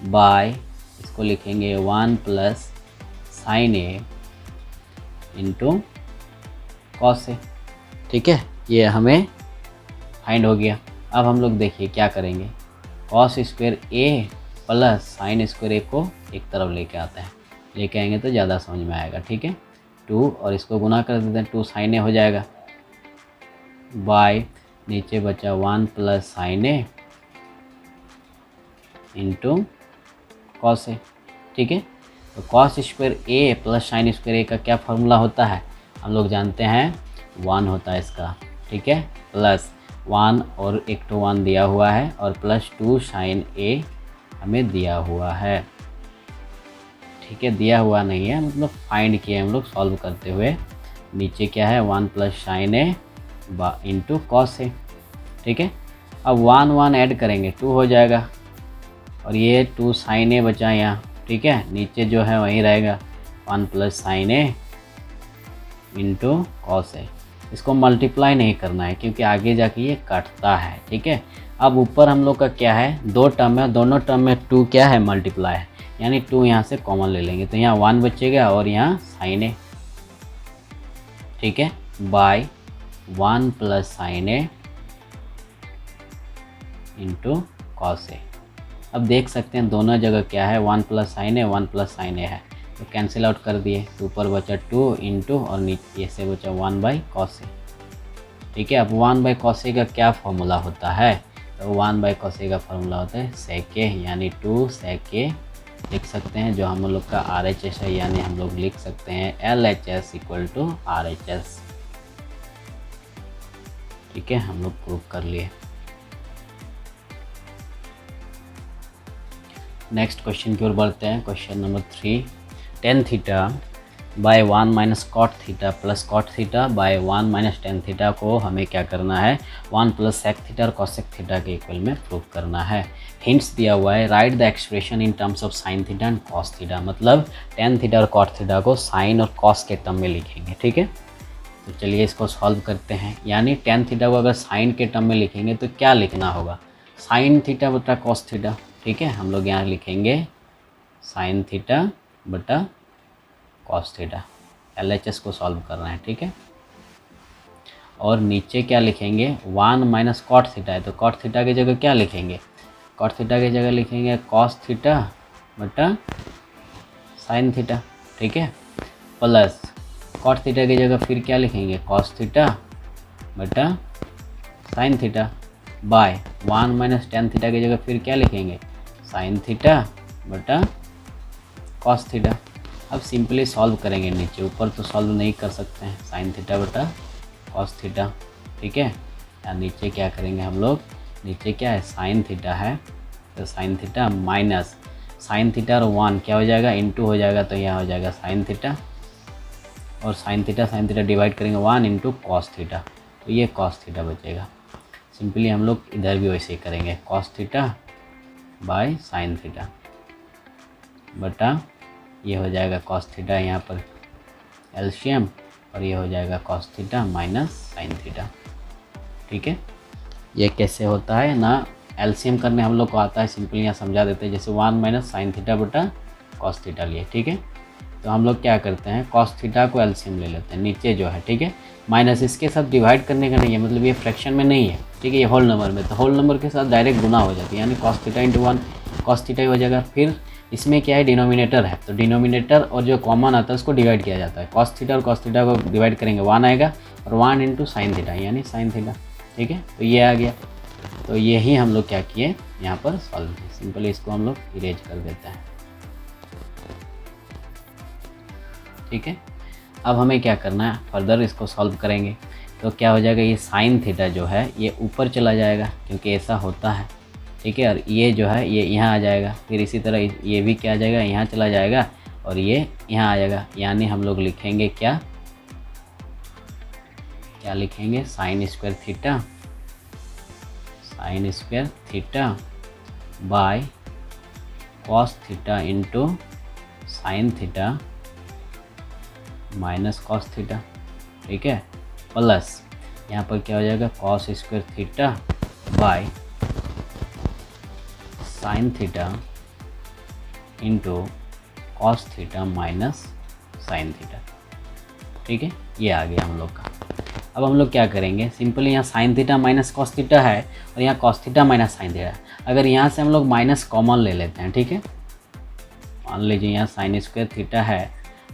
बाय इसको लिखेंगे 1 plus sine a into cos A, ठीक है। ये हमें फाइंड हो गया। अब हम लोग देखिए क्या करेंगे, cos square A plus sign square A को एक तरफ लेके आते हैं, लेके आएंगे तो ज़्यादा समझ में आएगा, ठीक है। 2 और इसको गुना कर देते हैं, 2 साइन ए हो जाएगा, बाय नीचे बचा 1 plus sine A into cos A, ठीक है। तो cos square A plus sign square A का क्या फार्मूला होता है, हम लोग जानते हैं 1 होता है इसका, ठीक है, प्लस 1 और एक तो 1 दिया हुआ है और प्लस 2 साइन ए हमें दिया हुआ है, ठीक है, दिया हुआ नहीं है, मतलब फाइंड किए हम लोग सॉल्व करते हुए। नीचे क्या है 1 plus sine A into cos A, ठीक है। अब 1 1 ऐड करेंगे 2 हो जाएगा, और ये 2 साइन ए बचा यहाँ, ठीक है, नीचे जो है वही रहेगा 1 प्लस साइन ए इंटू कॉस ए। इसको मल्टीप्लाई नहीं करना है क्योंकि आगे जाके ये कटता है, ठीक है। अब ऊपर हम लोग का क्या है, 2 टर्म है, दोनों टर्म में 2 क्या है, मल्टीप्लाई है, यानी 2 यहाँ से कॉमन ले लेंगे तो यहाँ 1 बचेगा और यहाँ साइन ए, ठीक है, बाय 1 प्लस साइन ए इंटू कॉस ए। अब देख सकते हैं दोनों जगह क्या है, 1 plus sine A 1 plus sine ए है, तो कैंसिल आउट कर दिए, तो ऊपर बचा 2 इंटू और नीचे से बचा 1 बाई कॉस ए, ठीक है। अब 1 बाई कॉस ए का क्या फॉर्मूला होता है, तो 1 बाई कॉस ए का फॉर्मूला होता है सेक ए, यानी 2 सेक ए लिख सकते हैं, जो हम लोग का RHS है, यानी हम लोग लिख सकते हैं LHS इक्वल टू RHS, ठीक है, हम लोग प्रूव कर लिए। नेक्स्ट क्वेश्चन की ओर बढ़ते हैं। Question number 3, tan theta by 1 minus cot theta plus cot theta by 1 minus tan theta को हमें क्या करना है, 1 प्लस सेक थीटा और कॉसेक थीटा के इक्वल में प्रूव करना है। हिंट्स दिया हुआ है, write the expression in terms of sine theta and cos theta, मतलब टेन थीटा और कॉट थीटा को साइन और कॉस के टर्म में लिखेंगे, ठीक है। तो चलिए इसको सॉल्व करते हैं। यानी टेन थीटा को अगर साइन के टर्म में लिखेंगे तो क्या लिखना होगा, साइन थीटा बटा कॉस थीटा, ठीक है। हम लोग यहाँ लिखेंगे साइन थीटा बटा कॉस थीटा, LHS को सॉल्व करना है, ठीक है। और नीचे क्या लिखेंगे, 1 माइनस कॉट थीटा है, तो कॉट थीटा की जगह क्या लिखेंगे, कॉट थीटा की जगह लिखेंगे कॉस थीटा बटा साइन थीटा, ठीक है, प्लस कॉट थीटा की जगह फिर क्या लिखेंगे, कॉस थीटा बटा sine theta, by 1 minus tan theta की जगह फिर क्या लिखेंगे, साइन थीटा बटा कॉस थीटा। अब सिंपली सॉल्व करेंगे, नीचे ऊपर तो सॉल्व नहीं कर सकते हैं, साइन थीटा बटा कॉस थीटा, ठीक है। या नीचे क्या करेंगे हम लोग, नीचे क्या है साइन थीटा है, तो sine theta minus sine theta और 1 क्या हो जाएगा, इनटू हो जाएगा, तो यहाँ हो जाएगा साइन थीटा, और साइन थीटा डिवाइड करेंगे 1 इंटू कॉस थीटा, तो ये कॉस थीटा बचेगा। सिंपली हम लोग इधर भी वैसे ही करेंगे, cos theta by sine theta बटा ये हो जाएगा कॉस थीटा, यहाँ पर एलसीएम, और ये हो जाएगा cos theta minus sign theta, ठीक है। ये कैसे होता है ना, एलसीएम करने हम लोग को आता है, सिंपली यहाँ समझा देते हैं। जैसे 1 माइनस साइन थीटा बटा कॉस थीटा लिए, ठीक है। तो हम लोग क्या करते हैं, कॉस थीटा को एलसीएम ले लेते हैं नीचे जो है, ठीक है। माइनस इसके साथ डिवाइड करने का नहीं है, मतलब ये फ्रैक्शन में नहीं है, ठीक है, ये होल नंबर में, तो होल नंबर के साथ डायरेक्ट गुना हो जाती है, यानी cos theta into 1 cos theta ही हो जाएगा। फिर इसमें क्या है, डिनोमिनेटर है, तो डिनोमिनेटर और जो कॉमन आता है उसको डिवाइड किया जाता है। कॉस थीटा और कॉस थीटा को डिवाइड करेंगे 1 आएगा, और 1 इंटू साइन थीटा यानी साइन थीटा, ठीक है। तो ये आ गया। तो यही हम लोग क्या किए यहाँ पर सॉल्व किए। सिंपली इसको हम लोग इरेज कर देते हैं, ठीक है। अब हमें क्या करना है, फर्दर इसको सॉल्व करेंगे। तो क्या हो जाएगा, ये साइन थीटा जो है ये ऊपर चला जाएगा, क्योंकि ऐसा होता है, ठीक है। और ये जो है ये यहाँ आ जाएगा, फिर इसी तरह ये भी क्या आ जाएगा, यहाँ चला जाएगा, और ये यहाँ आ जाएगा। यानी हम लोग लिखेंगे क्या लिखेंगे, sign square theta by cos theta into sine theta minus cos theta, ठीक है, प्लस यहाँ पर क्या हो जाएगा, cos square theta by sine theta into cos theta minus sign theta, ठीक है। ये आ गया हम लोग का। अब हम लोग क्या करेंगे, सिंपली यहाँ sign theta minus cos theta है, और यहाँ cos theta minus sine theta है। अगर यहाँ से हम लोग माइनस कॉमन ले लेते हैं, ठीक है। मान लीजिए यहाँ साइन स्क्वायर थीटा है,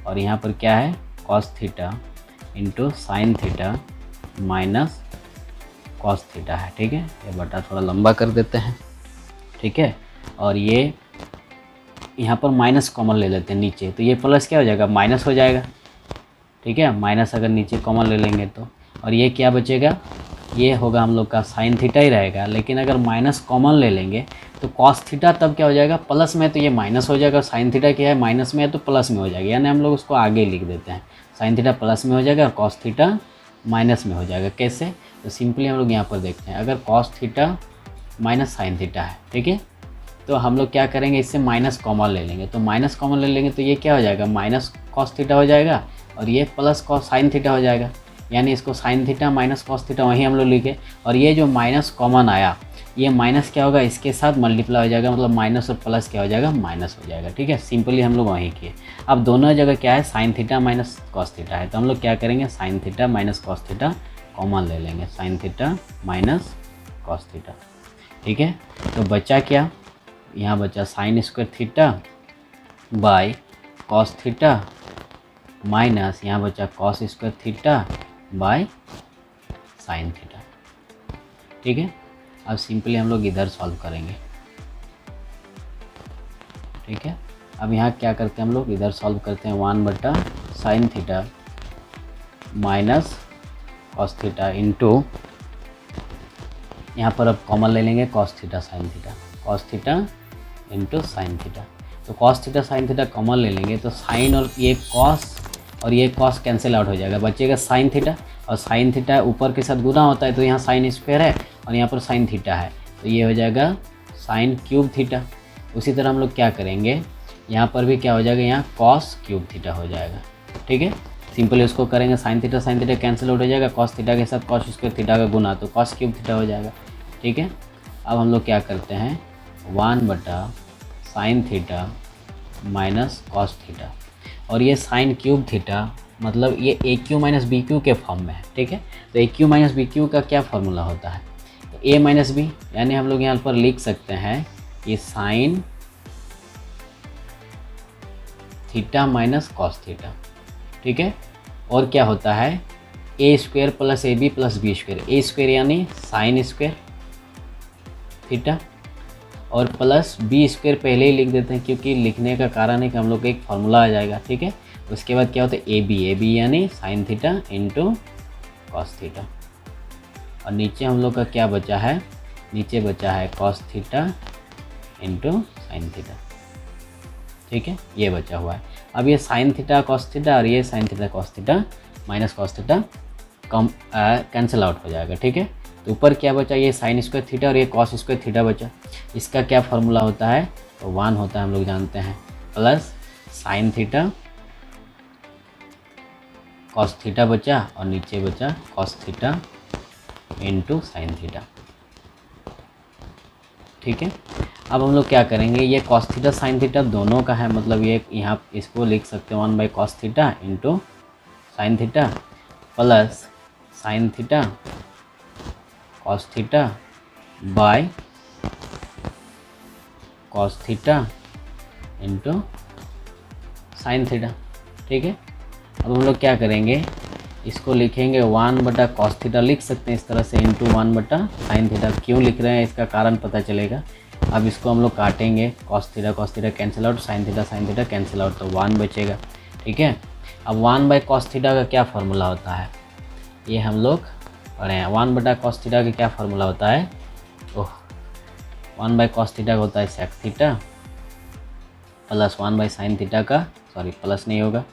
और यहाँ पर क्या है, cos theta into sine theta minus cos theta है, ठीक है। ये बटा थोड़ा लंबा कर देते हैं, ठीक है। और ये यहाँ पर माइनस कॉमन ले लेते हैं नीचे, तो ये प्लस क्या हो जाएगा, माइनस हो जाएगा, ठीक है। माइनस अगर नीचे कॉमन ले लेंगे तो, और ये क्या बचेगा, ये होगा हम लोग का साइन थीटा ही रहेगा। लेकिन अगर माइनस कॉमन ले लेंगे तो कॉस थीटा तब क्या हो जाएगा, प्लस में, तो ये माइनस हो जाएगा। साइन थीटा क्या है, माइनस में है, तो प्लस में हो जाएगा, यानी हम लोग उसको आगे लिख देते हैं, साइन थीटा प्लस में हो जाएगा और कॉस थीटा माइनस में हो जाएगा। कैसे, तो सिंपली हम लोग यहाँ पर देखते हैं, अगर cos theta minus sine theta है, ठीक है, तो हम लोग क्या करेंगे, इससे माइनस कॉमन ले लेंगे। तो माइनस कॉमन ले लेंगे तो ये क्या हो जाएगा, माइनस कॉस थीटा हो जाएगा, और ये प्लस कॉस साइन थीटा हो जाएगा। यानी इसको sign theta minus cos theta वहीं हम लोग लिखे, और ये जो माइनस कॉमन आया, ये माइनस क्या होगा, इसके साथ मल्टीप्लाई हो जाएगा, मतलब माइनस और प्लस क्या हो जाएगा, माइनस हो जाएगा, ठीक है। सिंपली हम लोग वहीं किए। अब दोनों जगह क्या है, sign theta minus cos theta है, तो हम लोग क्या करेंगे, sign theta minus cos theta common ले लेंगे, sign theta minus cos theta, ठीक है। तो बचा क्या, यहाँ बचा sign square theta by cos theta minus यहाँ बचा cos square theta by sine theta, ठीक है। अब सिंपली हम लोग इधर सॉल्व करेंगे, ठीक है। अब यहाँ क्या करते हैं हम लोग, इधर सॉल्व करते हैं 1 बटा sine theta minus cos theta into, यहाँ पर अब कॉमन ले लेंगे, cos theta sine theta, cos theta into sine theta. तो cos theta sine theta common ले लेंगे, तो साइन और ये कॉस कैंसिल आउट हो जाएगा, बचेगा साइन थीटा, और साइन थीटा ऊपर के साथ गुना होता है, तो यहाँ साइन स्क्वायर है और यहाँ पर साइन थीटा है, तो ये हो जाएगा साइन क्यूब थीटा। उसी तरह हम लोग क्या करेंगे, यहाँ पर भी क्या हो जाएगा, यहाँ कॉस क्यूब थीटा हो जाएगा, ठीक है। सिंपली उसको करेंगे, साइन थीटा कैंसिल आउट हो जाएगा, कॉस थीटा के साथ कॉस स्क्वायर थीटा का गुना, तो कॉस क्यूब थीटा हो जाएगा, ठीक है। अब हम लोग क्या करते हैं, 1 बटा sine theta minus cos theta, और ये साइन क्यूब थीटा मतलब ये ए क्यू माइनस बी क्यू के फॉर्म में है, ठीक है। तो ए क्यू माइनस बी क्यू का क्या फॉर्मूला होता है, तो ए माइनस बी, यानी हम लोग यहाँ पर लिख सकते हैं ये sine theta minus cos theta, ठीक है। और क्या होता है, A square plus A B plus B square, A square यानी साइन स्क्वायर थीटा, और प्लस बी स्क्वायर पहले ही लिख देते हैं, क्योंकि लिखने का कारण है कि हम लोग का एक फार्मूला आ जाएगा, ठीक है। उसके बाद क्या होता है, ए बी यानी sine theta into cos theta, और नीचे हम लोग का क्या बचा है, नीचे बचा है cos theta into sine theta, ठीक है, ये बचा हुआ है। अब ये साइन थीटा कॉस थीटा और ये sine theta cos theta minus cos theta cancel out हो जाएगा, ठीक है। तो ऊपर क्या बचा, ये साइन स्क्वायर थीटा और ये कॉस स्क्वायर थीटा बचा। इसका क्या फार्मूला होता है, तो 1 होता है, हम लोग जानते हैं, plus sign theta cos theta बचा, और नीचे बचा cos theta into sine theta, ठीक है। अब हम लोग क्या करेंगे, ये कॉस थीटा साइन थीटा दोनों का है, मतलब ये यहाँ इसको लिख सकते हैं 1/cos theta into sine theta plus sign theta cos theta by cos theta into sine theta, ठीक है। अब हम लोग क्या करेंगे, इसको लिखेंगे 1/cos थीटा लिख सकते हैं इस तरह से इंटू 1/sin थीटा। क्यों लिख रहे हैं इसका कारण पता चलेगा। अब इसको हम लोग काटेंगे, cos theta cancel out, sin theta cancel out, तो 1 बचेगा, ठीक है। अब 1/cos थीटा का क्या फार्मूला होता है, ये हम लोग पढ़े हैं। 1/cos थीटा का क्या फार्मूला होता है, ओह 1/cos थीटा का होता है sec theta plus 1/sin theta का, सॉरी प्लस नहीं होगा,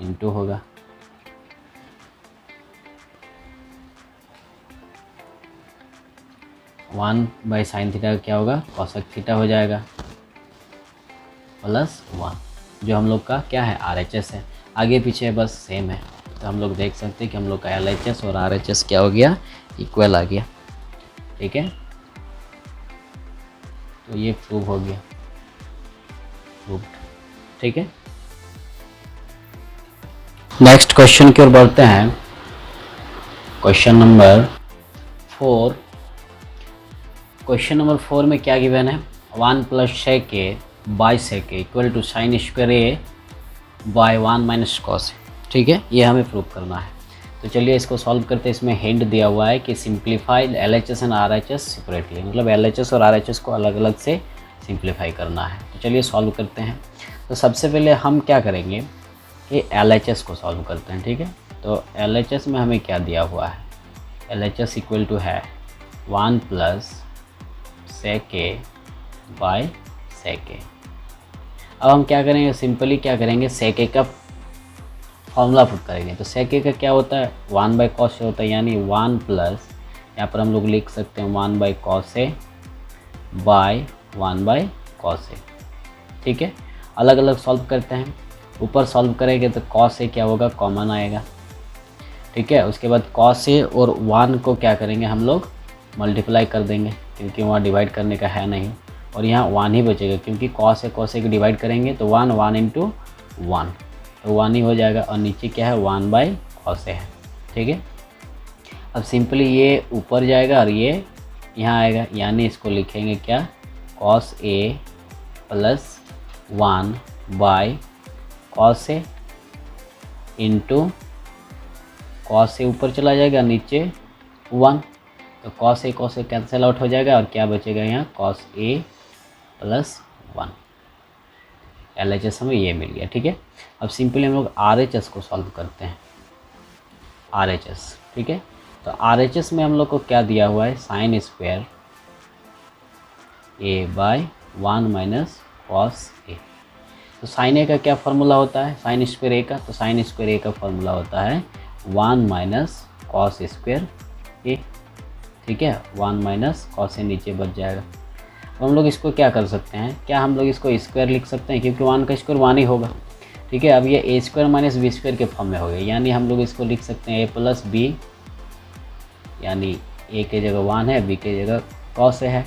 इंटू होगा 1/sin थीटा का क्या होगा, cosec थीटा हो जाएगा प्लस 1, जो हम लोग का क्या है RHS है। आगे पीछे बस सेम है, तो हम लोग देख सकते हैं कि हम लोग का LHS और RHS क्या हो गया, इक्वल आ गया, ठीक है। तो ये प्रूव हो गया, प्रूव्ड, ठीक है। नेक्स्ट क्वेश्चन की ओर बढ़ते हैं। Question number 4। क्वेश्चन नंबर 4 में क्या गिवन है, 1 + sec a by sec a equal to sine square A by 1 - cos a, ठीक है। ये हमें प्रूव करना है, तो चलिए इसको सॉल्व करते हैं। इसमें हिंट दिया हुआ है कि simplify LHS and RHS separately, मतलब LHS और RHS को अलग अलग से सिंप्लीफाई करना है। तो चलिए सॉल्व करते हैं। तो सबसे पहले हम क्या करेंगे कि LHS को सॉल्व करते हैं, ठीक है। तो LHS में हमें क्या दिया हुआ है, LHS इक्वल टू है 1 + sec a by sec a। अब हम क्या करेंगे, सिंपली क्या करेंगे, sec a का फॉर्मूला पुट करेंगे। तो sec a का क्या होता है, 1/cos a होता है, यानी 1 प्लस, यहाँ पर हम लोग लिख सकते हैं 1/cos a bye 1/cos a, ठीक है। अलग अलग सॉल्व करते हैं। ऊपर सॉल्व करेंगे तो cos a क्या होगा, कॉमन आएगा, ठीक है। उसके बाद cos a और 1 को क्या करेंगे, हम लोग मल्टीप्लाई कर देंगे, क्योंकि वहाँ डिवाइड करने का है नहीं, और यहाँ 1 ही बचेगा, क्योंकि cos a को डिवाइड करेंगे तो 1 × 1, तो 1 ही हो जाएगा। और नीचे क्या है, 1/cos a है, ठीक है। अब सिंपली ये ऊपर जाएगा और ये यहाँ आएगा, यानी इसको लिखेंगे क्या, cos a plus 1/cos a into cos a ऊपर चला जाएगा, नीचे 1, तो cos a कैंसिल आउट हो जाएगा, और क्या बचेगा यहाँ, cos a प्लस 1। LHS हमें ये मिल गया, ठीक है। अब सिंपली हम लोग RHS को सॉल्व करते हैं, RHS, ठीक है। तो RHS में हम लोग को क्या दिया हुआ है, sine square a by 1 - cos a। तो साइन a का क्या फार्मूला होता है, साइन स्क्वायर a का, तो साइन स्क्वायर a का फार्मूला होता है 1 - cos स्क्वायर a, ठीक है। 1 - cos a नीचे बच जाएगा। अब हम लोग इसको क्या कर सकते हैं, क्या हम लोग इसको स्क्वायर लिख सकते हैं, क्योंकि 1 का स्क्वायर 1 ही होगा, ठीक है। अब ये a² - b² के फॉर्म में हो गया, यानी हम लोग इसको लिख सकते हैं a + b, यानी a की जगह 1 है, b की जगह cos a है,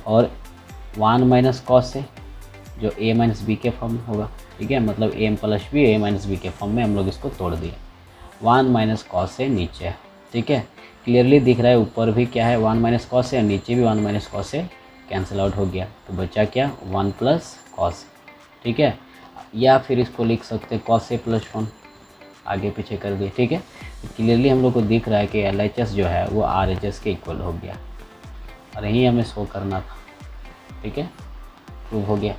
और 1 - cos a जो a - b के फॉर्म में होगा, ठीक है। मतलब a + b a - b के फॉर्म में हम लोग इसको तोड़ दिए। 1 - cos a नीचे है, ठीक है। क्लियरली दिख रहा है, ऊपर भी क्या है 1 - cos a, नीचे भी 1 - cos a कैंसिल आउट हो गया, तो बचा क्या, 1 + cos a, ठीक है। या फिर इसको लिख सकते हैं cos a + 1, आगे पीछे कर दिए, ठीक है। तो क्लियरली हम लोग को दिख रहा है कि LHS जो है वो RHS के इक्वल हो गया, और यही हमें शो करना था, ठीक है, प्रूव हो गया।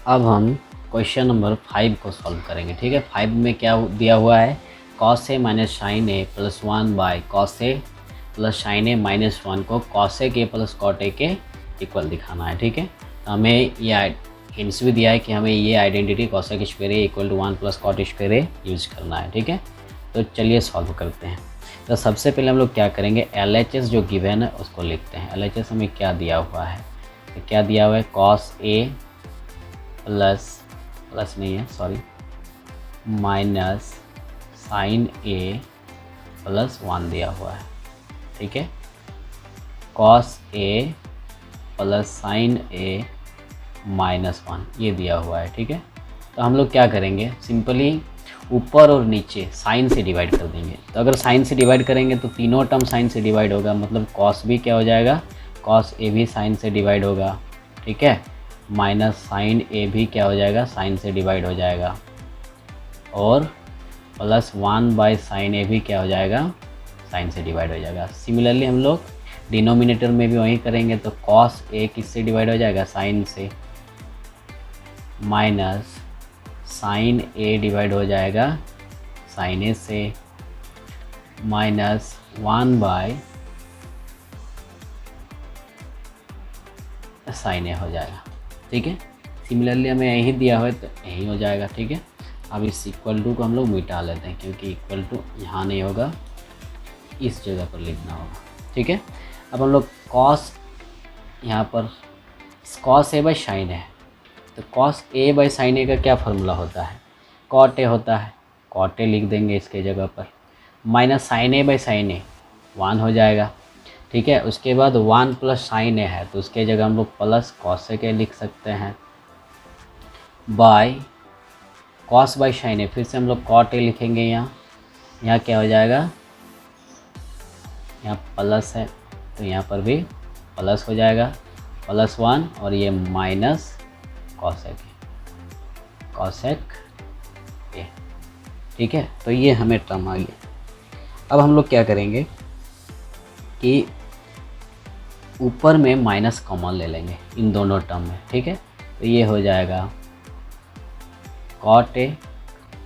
अब हम क्वेश्चन नंबर 5 को सॉल्व करेंगे, ठीक है। 5 में क्या दिया हुआ है, cos a - sin a + 1/cos a + sin a - 1 को cosec a + cot a के इक्वल दिखाना है, ठीक है। तो हमें ये हिंट्स भी दिया है कि हमें ये identity cosec square a = 1 + cot square a use करना है, ठीक है। तो चलिए सॉल्व करते हैं। तो सबसे पहले हम लोग क्या करेंगे, LHS जो गिवन है उसको लिखते हैं। LHS हमें क्या दिया हुआ है, तो क्या दिया हुआ है, cos a प्लस नहीं है, सॉरी, माइनस sin a + 1 दिया हुआ है, ठीक है। cos a plus sine A minus 1 ये दिया हुआ है, ठीक है। तो हम लोग क्या करेंगे, सिंपली ऊपर और नीचे साइन से डिवाइड कर देंगे। तो अगर साइन से डिवाइड करेंगे तो तीनों टर्म साइन से डिवाइड होगा, मतलब कॉस भी क्या हो जाएगा, कॉस ए भी साइन से डिवाइड होगा, ठीक है, माइनस साइन ए भी क्या हो जाएगा, साइन से डिवाइड हो जाएगा, और प्लस 1 बाय साइन ए भी क्या हो जाएगा, साइन से डिवाइड हो जाएगा। सिमिलरली हम लोग डिनोमिनेटर में भी वही करेंगे, तो कॉस ए किससे डिवाइड हो जाएगा, साइन से, माइनस साइन ए डिवाइड हो जाएगा साइन ए से, माइनस 1 बाय साइन ए हो जाएगा, ठीक है। सिमिलरली हमें यही दिया हुआ है तो यही हो जाएगा, ठीक है। अब इस इक्वल टू को हम लोग मिटा लेते हैं, क्योंकि इक्वल टू यहाँ नहीं होगा, इस जगह पर लिखना होगा, ठीक है। अब हम लोग कॉस, यहाँ पर कॉस ए बाई साइन है, तो कॉस ए बाई साइन ए का क्या फार्मूला होता है, कॉट ए होता है, कॉट ए लिख देंगे इसके जगह पर, minus sine A by sine A 1 हो जाएगा, ठीक है। उसके बाद 1 प्लस साइन ए है, तो उसके जगह हम लोग प्लस कॉस ए लिख सकते हैं, बाय कॉस बाई साइन ए, फिर से हम लोग कॉट ए लिखेंगे, यहाँ क्या हो जाएगा, यहाँ प्लस है तो यहाँ पर भी प्लस हो जाएगा, प्लस 1 और ये माइनस कॉसेक ए, ठीक है। तो ये हमें टर्म आ गया। अब हम लोग क्या करेंगे कि ऊपर में माइनस कॉमन ले लेंगे इन दोनों टर्म में, ठीक है। तो ये हो जाएगा कॉट ए,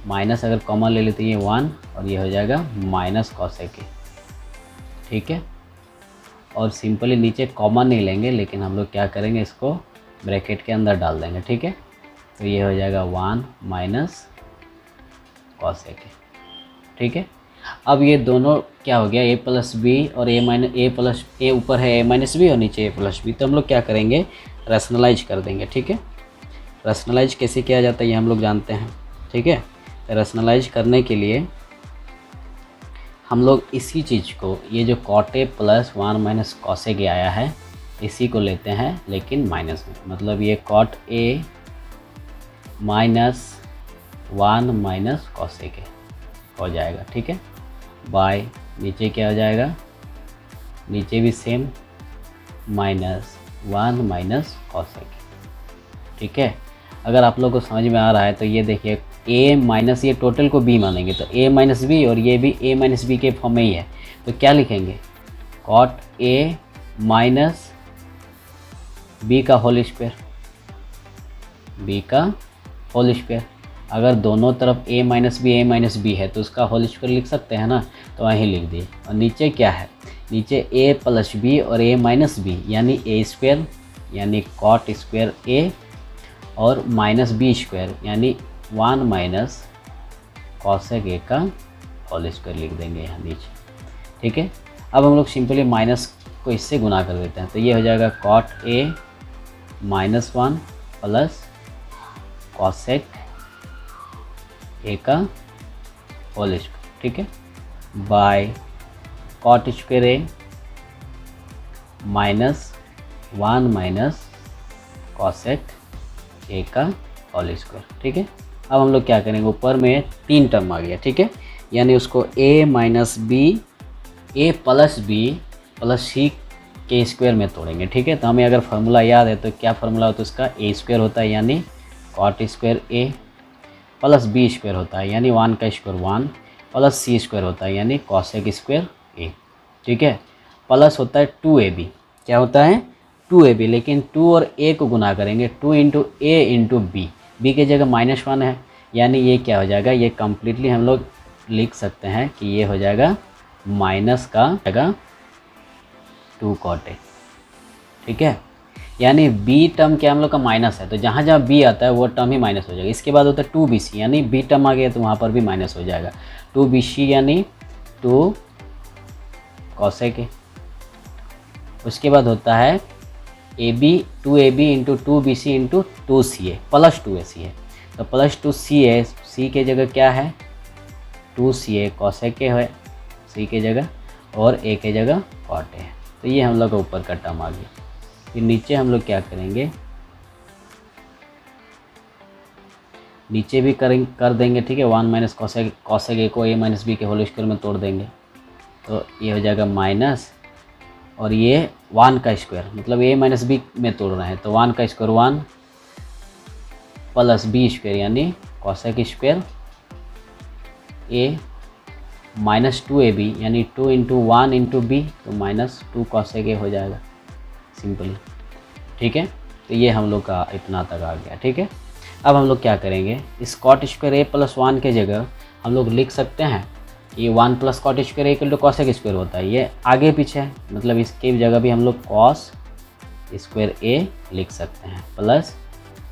माइनस अगर कॉमन ले लेते ये 1 और ये हो जाएगा माइनस कॉसेक ए, ठीक है। और सिंपली नीचे कॉमन नहीं लेंगे, लेकिन हम लोग क्या करेंगे, इसको ब्रैकेट के अंदर डाल देंगे, ठीक है। तो ये हो जाएगा 1 माइनस कॉसेक ए, ठीक है। अब ये दोनों क्या हो गया, ए प्लस बी और ए माइनस ए प्लस ए, ऊपर है ए माइनस बी और नीचे ए प्लस बी, तो हम लोग क्या करेंगे, रैशनलाइज कर देंगे, ठीक है। रैशनलाइज कैसे किया जाता है ये हम लोग जानते हैं, ठीक है। तो रैशनलाइज करने के लिए हम लोग इसी चीज़ को, ये जो cot A plus 1 minus cosec A आया है, इसी को लेते हैं लेकिन माइनस में, मतलब ये cot A minus 1 minus cosec A हो जाएगा, ठीक है, बाय नीचे क्या हो जाएगा, नीचे भी सेम माइनस 1 माइनस कॉसेक, ठीक है। अगर आप लोग को समझ में आ रहा है तो ये देखिए a माइनस, ये टोटल को b मानेंगे तो a माइनस बी और ये भी a माइनस बी के फॉर्म में ही है, तो क्या लिखेंगे, कॉट a माइनस b का होल स्क्वायर, b का होल स्क्वायर। अगर दोनों तरफ a माइनस बी है तो उसका होल स्क्वायर लिख सकते हैं ना, तो वहीं लिख दिए। और नीचे क्या है, नीचे a प्लस बी और a माइनस बी यानी a स्क्वायर यानी कॉट स्क्वायर a और माइनस बी स्क्वायर यानी 1 माइनस कॉसेक ए का होल स्क्वायर लिख देंगे यहाँ नीचे, ठीक है। अब हम लोग सिंपली माइनस को इससे गुना कर देते हैं, तो ये हो जाएगा cot A minus 1 plus cosec A का होल स्क्वायर, ठीक है, by cot square A minus 1 minus cosec A का होल स्क्वायर, ठीक है। अब हम लोग क्या करेंगे, ऊपर में 3 टर्म आ गया, ठीक है, यानी उसको a minus B, A plus B plus C के स्क्वायर में तोड़ेंगे, ठीक है। तो हमें अगर फार्मूला याद है तो क्या फार्मूला होता है उसका, a स्क्वायर होता है यानी cot square A plus B square होता है यानी 1 का स्क्वायर 1 प्लस सी स्क्वायर होता है यानी कॉसेक स्क्वायर ए, ठीक है, प्लस होता है 2ab, क्या होता है 2ab, लेकिन 2 और a को गुना करेंगे, 2 इंटू ए इंटू बी, बी की जगह -1 है यानी ये क्या हो जाएगा, ये कम्प्लीटली हम लोग लिख सकते हैं कि ये हो जाएगा माइनस का जगह 2 कॉट ए, ठीक है। यानी बी टर्म क्या हम लोग का माइनस है, तो जहाँ जहाँ बी आता है वो टर्म ही माइनस हो जाएगा। इसके बाद होता है 2bc यानी बी टर्म आ गया तो वहाँ पर भी माइनस हो जाएगा, 2bc यानी 2 कॉसेक ए। उसके बाद होता है2ab into 2bc into 2ca plus 2ac है, तो प्लस 2ca, सी के जगह क्या है 2ca कॉसेक ए है सी के जगह और ए के जगह कॉट ए है, तो ये हम लोग का ऊपर का टर्म आ गया, फिर नीचे हम लोग क्या करेंगे, नीचे भी कर देंगे, ठीक है। 1 माइनस कॉसेक ए को a माइनस बी के होल स्क्वायर में तोड़ देंगे, तो ये हो जाएगा माइनस, और ये 1 का स्क्वायर, मतलब a माइनस बी में तोड़ रहे हैं, तो 1 का स्क्वायर 1 प्लस बी स्क्वायर यानी cosec square a minus 2ab यानी 2 इंटू 1 इंटू बी, तो माइनस 2 कॉसेक ए हो जाएगा सिंपली, ठीक है। तो ये हम लोग का इतना तक आ गया, ठीक है। अब हम लोग क्या करेंगे, इस कॉट स्क्वायर ए प्लस 1 के जगह हम लोग लिख सकते हैं ये 1 plus cot square A equal to cosec square होता है, ये आगे पीछे है, मतलब इसके जगह भी हम लोग कॉस स्क्वायर ए लिख सकते हैं प्लस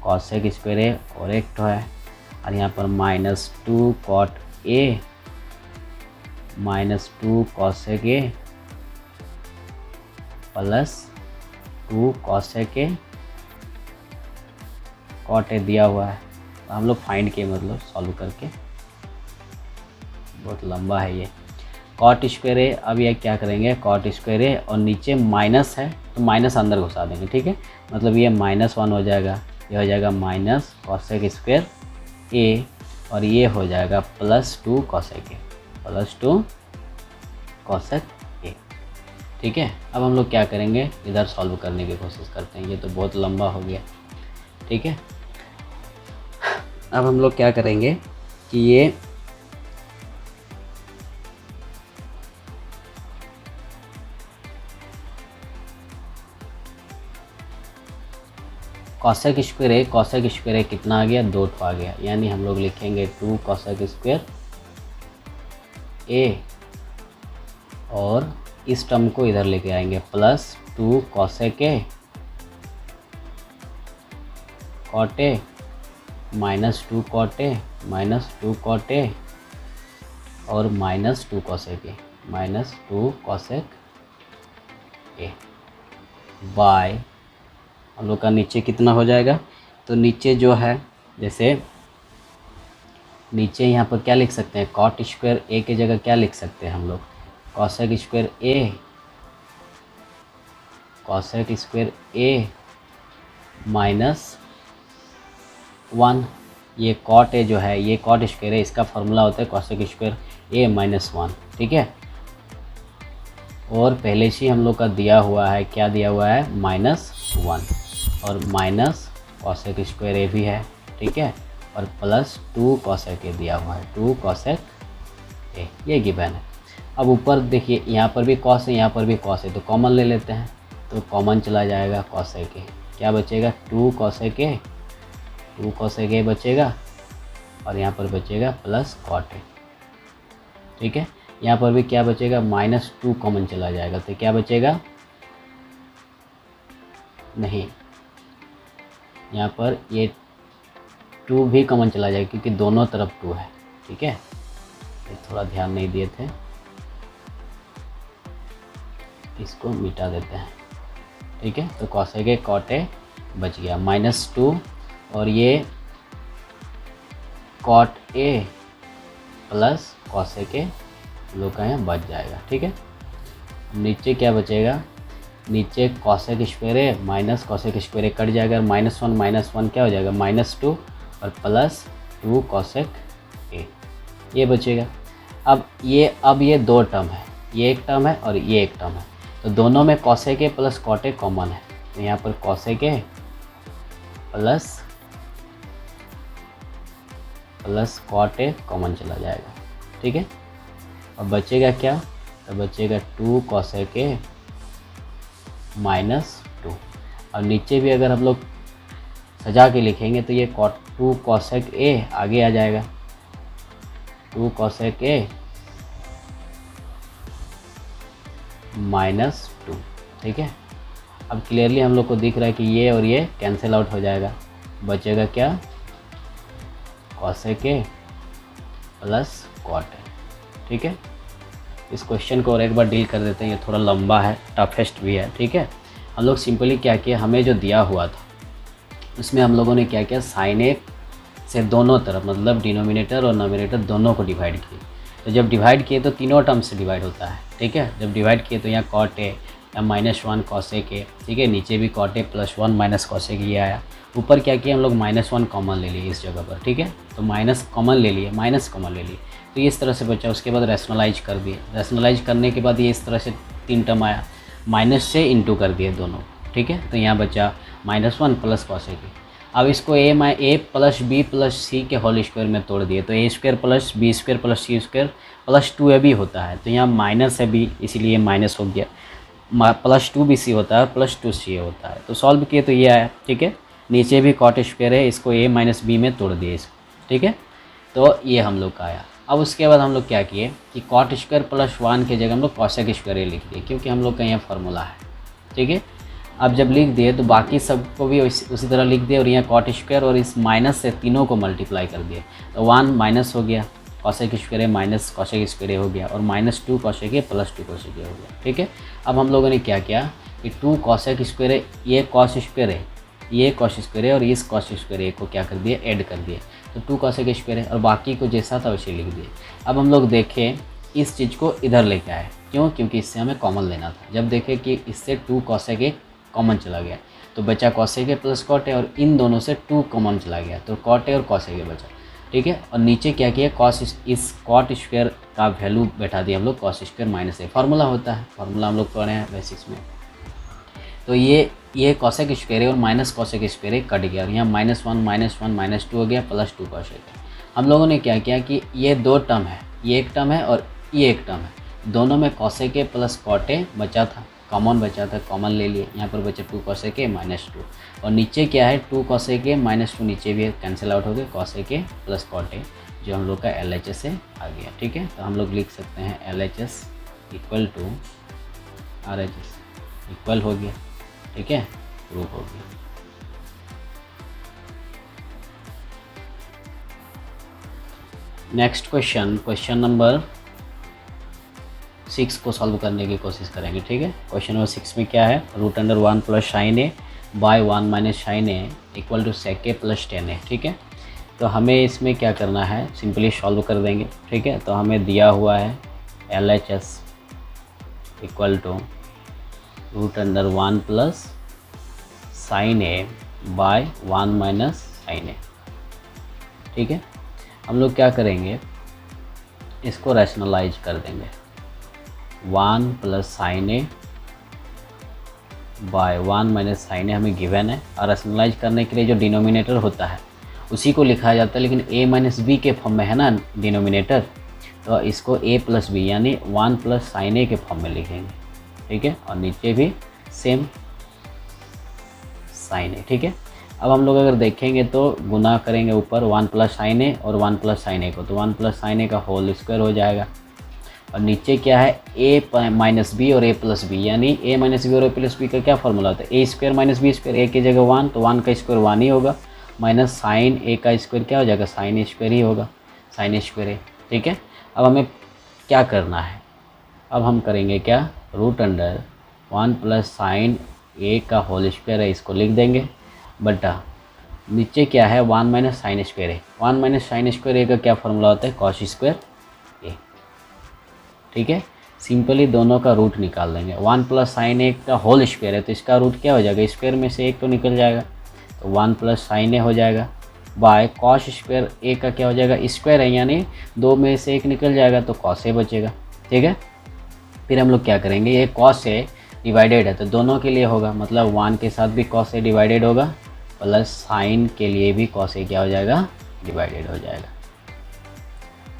कॉसेक स्क्वायर ए और एक तो है, और यहाँ पर minus 2 cot A minus 2 cosec A plus 2 cosec A, cot A दिया हुआ है, तो हम लोग फाइंड किए, मतलब सॉल्व करके, बहुत लंबा है ये कॉट स्क्वायर ए। अब ये क्या करेंगे, कॉट स्क्वायर ए और नीचे माइनस है तो माइनस अंदर घुसा देंगे, ठीक है। मतलब ये -1 हो जाएगा, ये हो जाएगा माइनस कॉसेक स्क्वायर ए, और ये हो जाएगा प्लस 2 कॉसेक ए, प्लस 2 कॉसेक ए, ठीक है। अब हम लोग क्या करेंगे, इधर सॉल्व करने की कोशिश करते हैं, ये तो बहुत लंबा हो गया, ठीक है। अब हम लोग क्या करेंगे कि ये कॉसेक स्क्वायर ए कितना आ गया, 2 आ गया, यानी हम लोग लिखेंगे 2 कॉसेक स्क्वायर ए, और इस टर्म को इधर लेके आएंगे plus 2 cosec A cot A minus 2 cot A minus 2 cot ए और minus 2 cosec A minus 2 cosec A by, हम लोग का नीचे कितना हो जाएगा, तो नीचे जो है, जैसे नीचे यहाँ पर क्या लिख सकते हैं, कॉट स्क्वायर ए के जगह क्या लिख सकते हैं हम लोग, कॉसेक स्क्वायर ए माइनस 1, ये कॉट ए जो है, ये कॉट स्क्वायर है, इसका फॉर्मूला होता है कॉसेक स्क्वायर ए माइनस 1, ठीक है। और पहले से हम लोग का दिया हुआ है, क्या दिया हुआ है, -1, और माइनस कॉसेक स्क्वायर ए भी है, ठीक है, और प्लस 2 कॉसेक ए दिया हुआ है, 2 कॉसेक ए, ये गिवन है। अब ऊपर देखिए, यहाँ पर भी कॉस है, यहाँ पर भी कॉस है, तो कॉमन ले लेते हैं, तो कॉमन चला जाएगा कॉसेक ए, क्या बचेगा, 2 कॉसेक ए बचेगा, और यहाँ पर बचेगा प्लस कॉट ए, ठीक है। यहाँ पर भी क्या बचेगा, -2 कॉमन चला जाएगा, तो क्या बचेगा, नहीं, यहाँ पर ये 2 भी कॉमन चला जाएगा क्योंकि दोनों तरफ 2 है, ठीक है। ये थोड़ा ध्यान नहीं दिए थे, इसको मिटा देते हैं, ठीक है। तो कॉसेक ए कॉट ए बच गया, -2, और ये cot A plus cosec A लोग का यहाँ बच जाएगा, ठीक है। नीचे क्या बचेगा, नीचे cosec square A minus cosec square A cut जाएगा, -1 क्या हो जाएगा, -2, और प्लस 2 कॉसेक ए, ये बचेगा। अब ये 2 टर्म है, ये एक टर्म है और ये एक टर्म है, तो दोनों में cosec A plus cot a common है, तो यहाँ पर cosec A plus cot a common चला जाएगा, ठीक है। अब बचेगा क्या, तो बचेगा 2 कॉसेक ए -2, और नीचे भी अगर हम लोग सजा के लिखेंगे तो ये 2 कॉसेक ए आगे आ जाएगा, 2 कॉसेक ए -2, ठीक है। अब क्लियरली हम लोग को दिख रहा है कि ये और ये कैंसिल आउट हो जाएगा, बचेगा क्या, कॉसेक ए प्लस कॉट ए, ठीक है। इस क्वेश्चन को और एक बार डील कर देते हैं, ये थोड़ा लंबा है, टफेस्ट भी है, ठीक है। हम लोग सिंपली क्या किया, हमें जो दिया हुआ था उसमें हम लोगों ने क्या किया, साइन ए से दोनों तरफ, मतलब डिनोमिनेटर और नोमिनेटर दोनों को डिवाइड किए। तो जब डिवाइड किए तो तीनों टर्म से डिवाइड होता है, ठीक है। जब डिवाइड किए तो यहाँ कॉट ए या -1 कॉसेक ए, ठीक है। नीचे भी कॉट ए प्लस 1 माइनस कॉसेक ये आया। ऊपर क्या किया हम लोग -1 कॉमन ले लिए इस जगह पर, ठीक है। तो माइनस कॉमन ले लिए, माइनस कॉमन ले लिए, तो ये इस तरह से बचा। उसके बाद रैशनलाइज कर दिए, रैशनलाइज करने के बाद ये इस तरह से 3 टर्म आया, माइनस से इंटू कर दिए दोनों, ठीक है। तो यहाँ बचा -1 प्लस कॉसेक ए। अब इसको A plus B plus C के होल स्क्वायर में तोड़ दिए, तो A square plus B square plus C square plus 2ab होता है। तो यहाँ माइनस है बी, इसीलिए माइनस हो गया। प्लस 2bc होता है, प्लस 2ca होता है। तो सॉल्व किए तो ये आया, ठीक है। नीचे भी कॉट स्क्वायर है, इसको a माइनस बी में तोड़ दिए इसको, ठीक है। तो ये हम लोग का आया। अब उसके बाद हम लोग क्या किए कि कॉट स्क्वायर प्लस 1 की जगह हम लोग कॉसेक स्क्वायर ए लिख दिए, क्योंकि हम लोग का यहाँ फार्मूला है, ठीक है। अब जब लिख दिए तो बाकी सबको भी उसी तरह लिख दिए, और यहाँ कॉट स्क्वायर और इस माइनस से तीनों को मल्टीप्लाई कर दिए। तो 1 माइनस हो गया, cosec square A minus cosec square ए हो गया, और -2 cosec A plus 2 cosec A हो गया, ठीक है। अब हम लोगों ने क्या किया कि 2 कॉसेक स्क्वायर ए, ये कॉस स्क्वायर है, ये कॉस स्क्वायर है, और इस कॉस स्क्वायर ए को क्या कर दिए, ऐड कर दिए। तो 2 कॉसेक स्क्वायर है, और बाकी को जैसा था वैसे लिख दिए। अब हम लोग देखें इस चीज़ को इधर लेके आए, क्यों? क्योंकि इससे हमें कॉमन लेना था। जब देखें कि इससे 2 कॉसेक ए कॉमन चला गया, तो बचा कॉसेक ए प्लस कॉट ए, और इन दोनों से 2 कॉमन चला गया, तो कॉट ए और कॉसेक ए बचा, ठीक है। और नीचे क्या किया, इस कॉट स्क्वायर का वैल्यू बैठा दिया हम लोग कॉस स्क्वायर माइनस ए, फार्मूला होता है, फार्मूला हम लोग पढ़े हैं बेसिक्स में। तो ये कॉसेक स्क्वायर ए और माइनस कॉसेक स्क्वायर ए कट गया, और यहाँ -1 -2 हो गया, प्लस 2 कॉसेक ए। हम लोगों ने क्या किया कि ये 2 टर्म है, ये एक टर्म है और ये एक टर्म है, दोनों में cosec A plus cot a बचा था, कॉमन बचा था, कॉमन ले लिए। यहाँ पर बचा 2 कॉसेक ए -2, और नीचे क्या है 2 कॉसेक ए -2 नीचे भी कैंसिल आउट हो गए, cosec A plus cot a जो हम लोग का LHS से आ गया, ठीक है। तो हम लोग लिख सकते हैं LHS equal to RHS equal हो गया, ठीक है, प्रूव हो गया। नेक्स्ट क्वेश्चन नंबर 6 को सॉल्व करने की कोशिश करेंगे, ठीक है। क्वेश्चन नंबर 6 में क्या है, √1 plus sine A by 1 minus sine a equal to sec A plus 10 a, ठीक है। तो हमें इसमें क्या करना है, सिंपली सॉल्व कर देंगे, ठीक है। तो हमें दिया हुआ है LHS equal to √1 plus sine A by 1 minus sine A, ठीक है। हम लोग क्या करेंगे, इसको रैशनलाइज कर देंगे। 1 plus sine A by 1 minus sine ए हमें गिवन है, और रैशनलाइज करने के लिए जो डिनोमिनेटर होता है उसी को लिखा जाता है, लेकिन a माइनस बी के फॉर्म में है ना डिनोमिनेटर, तो इसको a प्लस बी यानी 1 प्लस साइन ए के फॉर्म में लिखेंगे, ठीक है। और नीचे भी सेम साइन ए, ठीक है। अब हम लोग अगर देखेंगे तो गुना करेंगे ऊपर 1 प्लस साइन ए और 1 प्लस साइन ए को, तो 1 प्लस साइन ए का होल स्क्वायर हो जाएगा, और नीचे क्या है a माइनस बी और a प्लस बी, यानी a माइनस बी और a प्लस बी का क्या फॉर्मूला होता है, a square minus b square, a की जगह 1, तो 1 का स्क्वायर 1 ही होगा, माइनस साइन a का स्क्वायर क्या हो जाएगा, साइन स्क्वायर ही होगा, साइन स्क्वायर है, ठीक है। अब हमें क्या करना है, अब हम करेंगे क्या, √1 प्लस साइन a का होल स्क्वायर है, इसको लिख देंगे, बटा नीचे क्या है 1 माइनस साइन स्क्वायर है, 1 माइनस साइन स्क्वायर ए का क्या फॉर्मूला होता है, कॉस स्क्वायर ए, ठीक है। सिंपली दोनों का रूट निकाल देंगे। 1 प्लस साइन ए का होल स्क्वायर है, तो इसका रूट क्या हो जाएगा, स्क्वायर में से एक तो निकल जाएगा, तो 1 प्लस साइन ए हो जाएगा, बाय कॉस स्क्वायर ए का क्या हो जाएगा, स्क्वायर है यानी 2 में से एक निकल जाएगा, तो कॉस ए बचेगा, ठीक है। फिर हम लोग क्या करेंगे, ये कॉस ए डिवाइडेड है तो दोनों के लिए होगा, मतलब 1 के साथ भी कॉस ए डिवाइडेड होगा, प्लस साइन के लिए भी कॉस ए क्या हो जाएगा, डिवाइडेड हो जाएगा।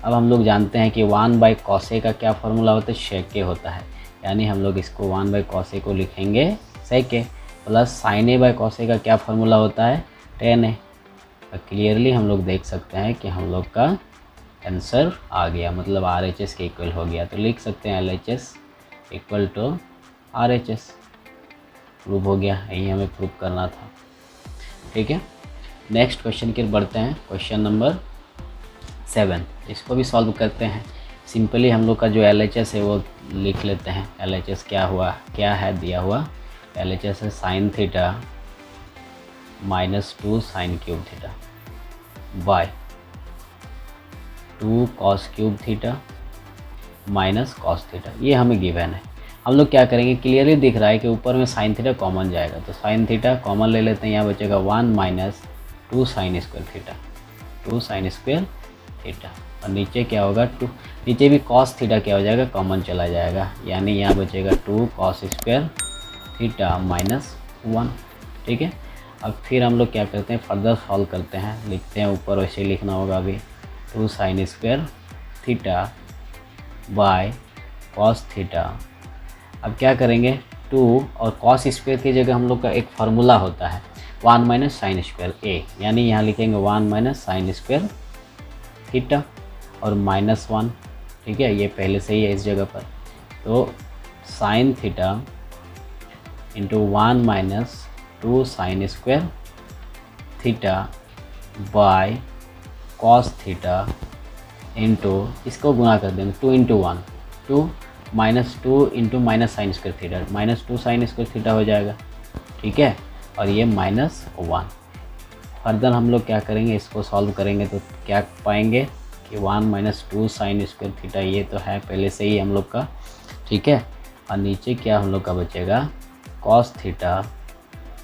अब हम लोग जानते हैं कि 1 बाई कॉस ए का क्या फॉर्मूला होता है, सेक ए होता है, यानी हम लोग इसको 1 बाई कॉस ए को लिखेंगे sec A, plus sine A by cos A का क्या फॉर्मूला होता है, टेन ए। तो क्लियरली हम लोग देख सकते हैं कि हम लोग का आंसर आ गया, मतलब RHS के इक्वल हो गया। तो लिख सकते हैं LHS equal to RHS, prove हो गया, यही हमें प्रूव करना था, ठीक है। नेक्स्ट क्वेश्चन की बढ़ते हैं, क्वेश्चन नंबर 7, इसको भी सॉल्व करते हैं। सिंपली हम लोग का जो LHS है वो लिख लेते हैं। LHS क्या है दिया हुआ, LHS है sine theta -2 sine cube theta by 2 cos cube theta minus cos theta, ये हमें गिवन है। हम लोग क्या करेंगे, क्लियरली दिख रहा है कि ऊपर में साइन थीटा कॉमन जाएगा, तो साइन थीटा कॉमन ले लेते हैं, यहाँ बचेगा 1 minus 2 sine square theta, 2 sine square theta, और नीचे क्या होगा 2, नीचे भी कॉस थीटा क्या हो जाएगा, कॉमन चला जाएगा, यानी यहाँ बचेगा 2 कॉस स्क्वायर थीटा माइनस 1। ठीक है, अब फिर हम लोग क्या करते हैं, फर्दर सॉल्व करते हैं, लिखते हैं ऊपर वैसे लिखना होगा अभी, 2 sine square theta by cos theta. अब क्या करेंगे, 2 और कॉस स्क्वायर की जगह हम लोग का एक फार्मूला होता है 1 माइनस साइन स्क्वायर ए, यानी यहाँ लिखेंगे 1 माइनस साइन स्क्वायर थीटा और -1। ठीक है, ये पहले से ही है इस जगह पर, तो sine theta into 1 minus 2 sine square theta by cos theta into, इसको गुना कर देंगे 2 into 1, 2 minus 2 into minus sign square theta, -2 sine square theta हो जाएगा। ठीक है, और ये -1। फर्दर हम लोग क्या करेंगे, इसको सॉल्व करेंगे तो क्या पाएंगे कि 1 माइनस 2 साइन स्क्वायर थीटा, ये तो है पहले से ही हम लोग का। ठीक है, और नीचे क्या हम लोग का बचेगा, कॉस थीटा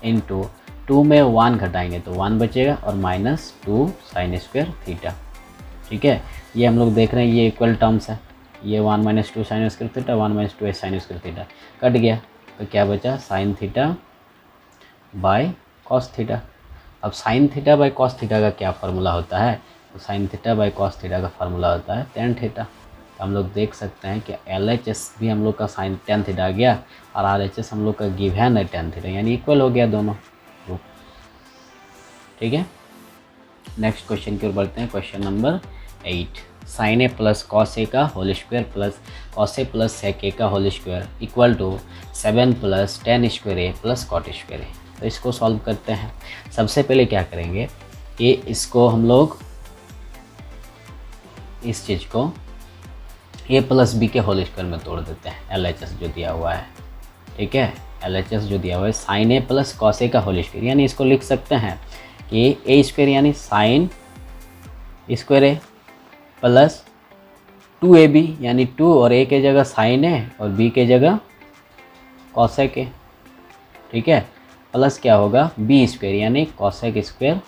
इंटू 2 में 1 घटाएंगे तो 1 बचेगा और -2 साइन स्क्वायर थीटा। ठीक है, ये हम लोग देख रहे हैं ये इक्वल टर्म्स है, ये 1 minus 2 sine square theta, 1 minus 2 sine square theta cut गया, तो क्या बचा, sine theta by cos theta. अब sine theta by cos theta का क्या फार्मूला होता है, तो sine theta by cos theta का फार्मूला होता है टेन थीटा। तो हम लोग देख सकते हैं कि LHS भी हम लोग का साइन टेन थीटा आ गया और RHS हम लोग का गिवन है टेन थीटा, यानी इक्वल हो गया दोनों। ठीक है, नेक्स्ट क्वेश्चन की ओर बढ़ते हैं, question number 8। Sine A plus cos A का whole square plus cos A plus sec A का whole square equal to 7 plus tan square A plus cot square A. तो इसको सॉल्व करते हैं। सबसे पहले क्या करेंगे कि इसको हम लोग इस चीज़ को ए प्लस बी के होल स्क्वायर में तोड़ देते हैं, LHS जो दिया हुआ है। ठीक है, LHS जो दिया हुआ है sine A plus cos A का होल स्क्वायर, यानी इसको लिख सकते हैं कि ए स्क्वायर यानी sine square A plus 2ab यानी 2 और ए के जगह साइन ए और बी के जगह कॉसेक ए। ठीक है, प्लस क्या होगा बी स्क्वायर यानी कॉसेक स्क्वायर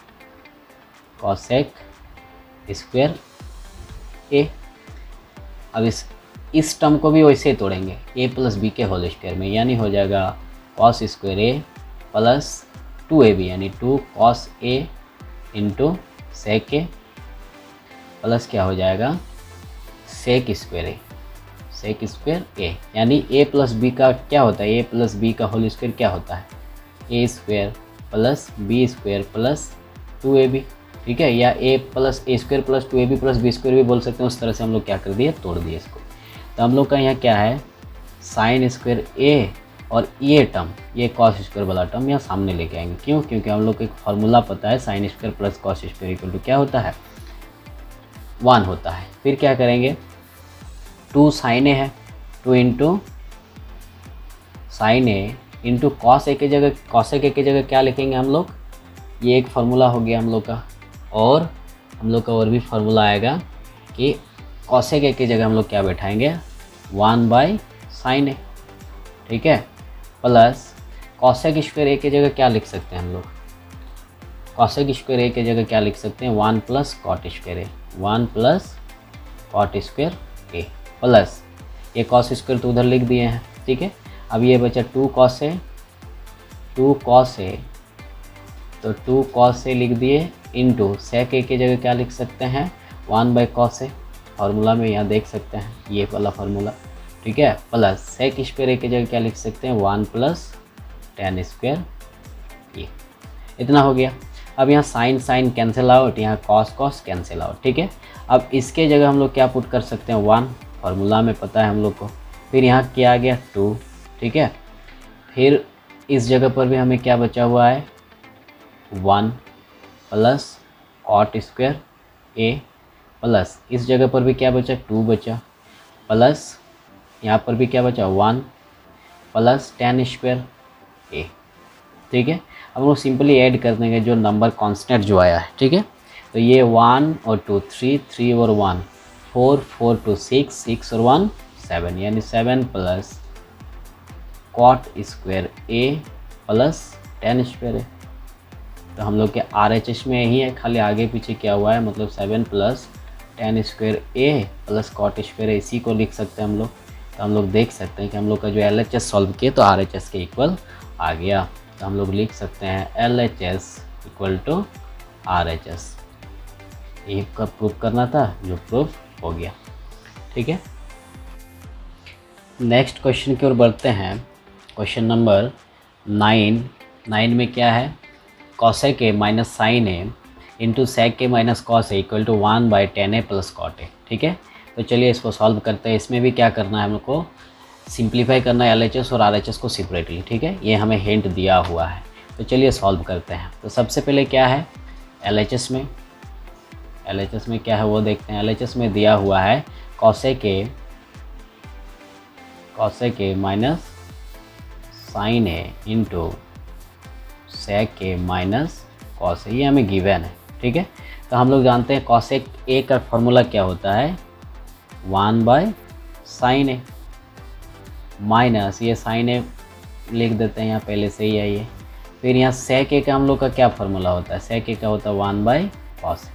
ए। अब इस टर्म को भी वैसे ही तोड़ेंगे ए प्लस बी के होल स्क्वायर में, यानी हो जाएगा cos square A plus 2ab यानी 2 cos A into sec A plus क्या हो जाएगा सेक स्क्वायर ए, यानी ए प्लस बी का क्या होता है, ए प्लस बी का होल स्क्वायर क्या होता है A square plus B square plus 2ab। ठीक है, या ए स्क्वायर प्लस 2ab प्लस बी स्क्वायर भी बोल सकते हैं। उस तरह से हम लोग क्या कर दिए, तोड़ दिए इसको। तो हम लोग का यहाँ क्या है साइन स्क्वायर ए और ये टर्म, ये कॉस स्क्वायर वाला टर्म यहाँ सामने लेके आएंगे। क्यों, क्योंकि हम लोग को एक फार्मूला पता है sine square plus cos square equal to क्या होता है 1 होता है। फिर क्या करेंगे 2 साइन ए है, 2 इंटू साइन ए इंटू कॉस ए की जगह कॉसेक ए की जगह क्या लिखेंगे हम लोग, ये एक फार्मूला हो गया हम लोग का। और हम लोग का और भी फार्मूला आएगा कि कॉसेक ए की जगह हम लोग क्या बैठाएंगे 1 बाई साइन ए। ठीक है, प्लस कॉसेक स्क्वायर ए की जगह क्या लिख सकते हैं हम लोग, कॉसेक स्क्वायर ए की जगह क्या लिख सकते हैं 1 plus cot square A, 1 plus cot square A plus ये कॉस स्क्वायर तो उधर लिख दिए हैं। ठीक है, अब ये बचा 2 कॉस ए तो 2 कॉस ए लिख दिए इंटू सेक ए की जगह क्या लिख सकते हैं 1 बाई कॉस ए, फार्मूला में यहाँ देख सकते हैं ये वाला फार्मूला। ठीक है, प्लस सेक स्क्वायर ए की जगह क्या लिख सकते हैं 1 प्लस टेन स्क्वायर ए। इतना हो गया। अब यहाँ साइन कैंसिल आउट, यहाँ कॉस कैंसिल आउट। ठीक है, अब इसके जगह हम लोग क्या पुट कर सकते हैं 1, फार्मूला में पता है हम लोग को। फिर यहाँ क्या आ गया 2। ठीक है, फिर इस जगह पर भी हमें क्या बचा हुआ है 1 plus cot square A plus इस जगह पर भी क्या बचा 2 बचा, प्लस यहाँ पर भी क्या बचा 1 प्लस टेन स्क्वायर ए। ठीक है, अब वो सिंपली ऐड कर देंगे जो नंबर कांस्टेंट जो आया है। ठीक है, तो ये 1 और 2 3 और 1 4 4 2 6 6 और 1 7 यानी 7 plus cot square A plus tan square A. तो हम लोग के RHS में यही है, खाली आगे पीछे क्या हुआ है, मतलब 7 plus tan square A plus cot square ए, इसी को लिख सकते हैं हम लोग। तो हम लोग देख सकते हैं कि हम लोग का जो LHS सॉल्व किए तो RHS के इक्वल आ गया। तो हम लोग लिख सकते हैं LHS इक्वल टू RHS। ये कब प्रूफ करना था, जो प्रूफ हो गया। ठीक है, नेक्स्ट क्वेश्चन की ओर बढ़ते हैं। क्वेश्चन नंबर 9 में क्या है, cosec A minus sine A into sec A minus cos a equal to 1/10a plus cot ए। ठीक है, तो चलिए इसको सॉल्व करते हैं। इसमें भी क्या करना है, हमको सिंप्लीफाई करना है LHS और RHS को सेपरेटली। ठीक है, ये हमें हिंट दिया हुआ है, तो चलिए सॉल्व करते हैं। तो सबसे पहले क्या है, LHS में क्या है वो देखते हैं। LHS में दिया हुआ है cosec A minus sine A into sec A minus cos A, ये हमें गिवन है। ठीक है, तो हम लोग जानते हैं कॉसेक ए का फॉर्मूला क्या होता है, 1/sin ए माइनस ये साइन ए लिख देते हैं यहाँ, पहले से ही है ये। फिर यहाँ सेक ए का हम लोग का क्या फार्मूला होता है, सेक ए का होता है 1/cos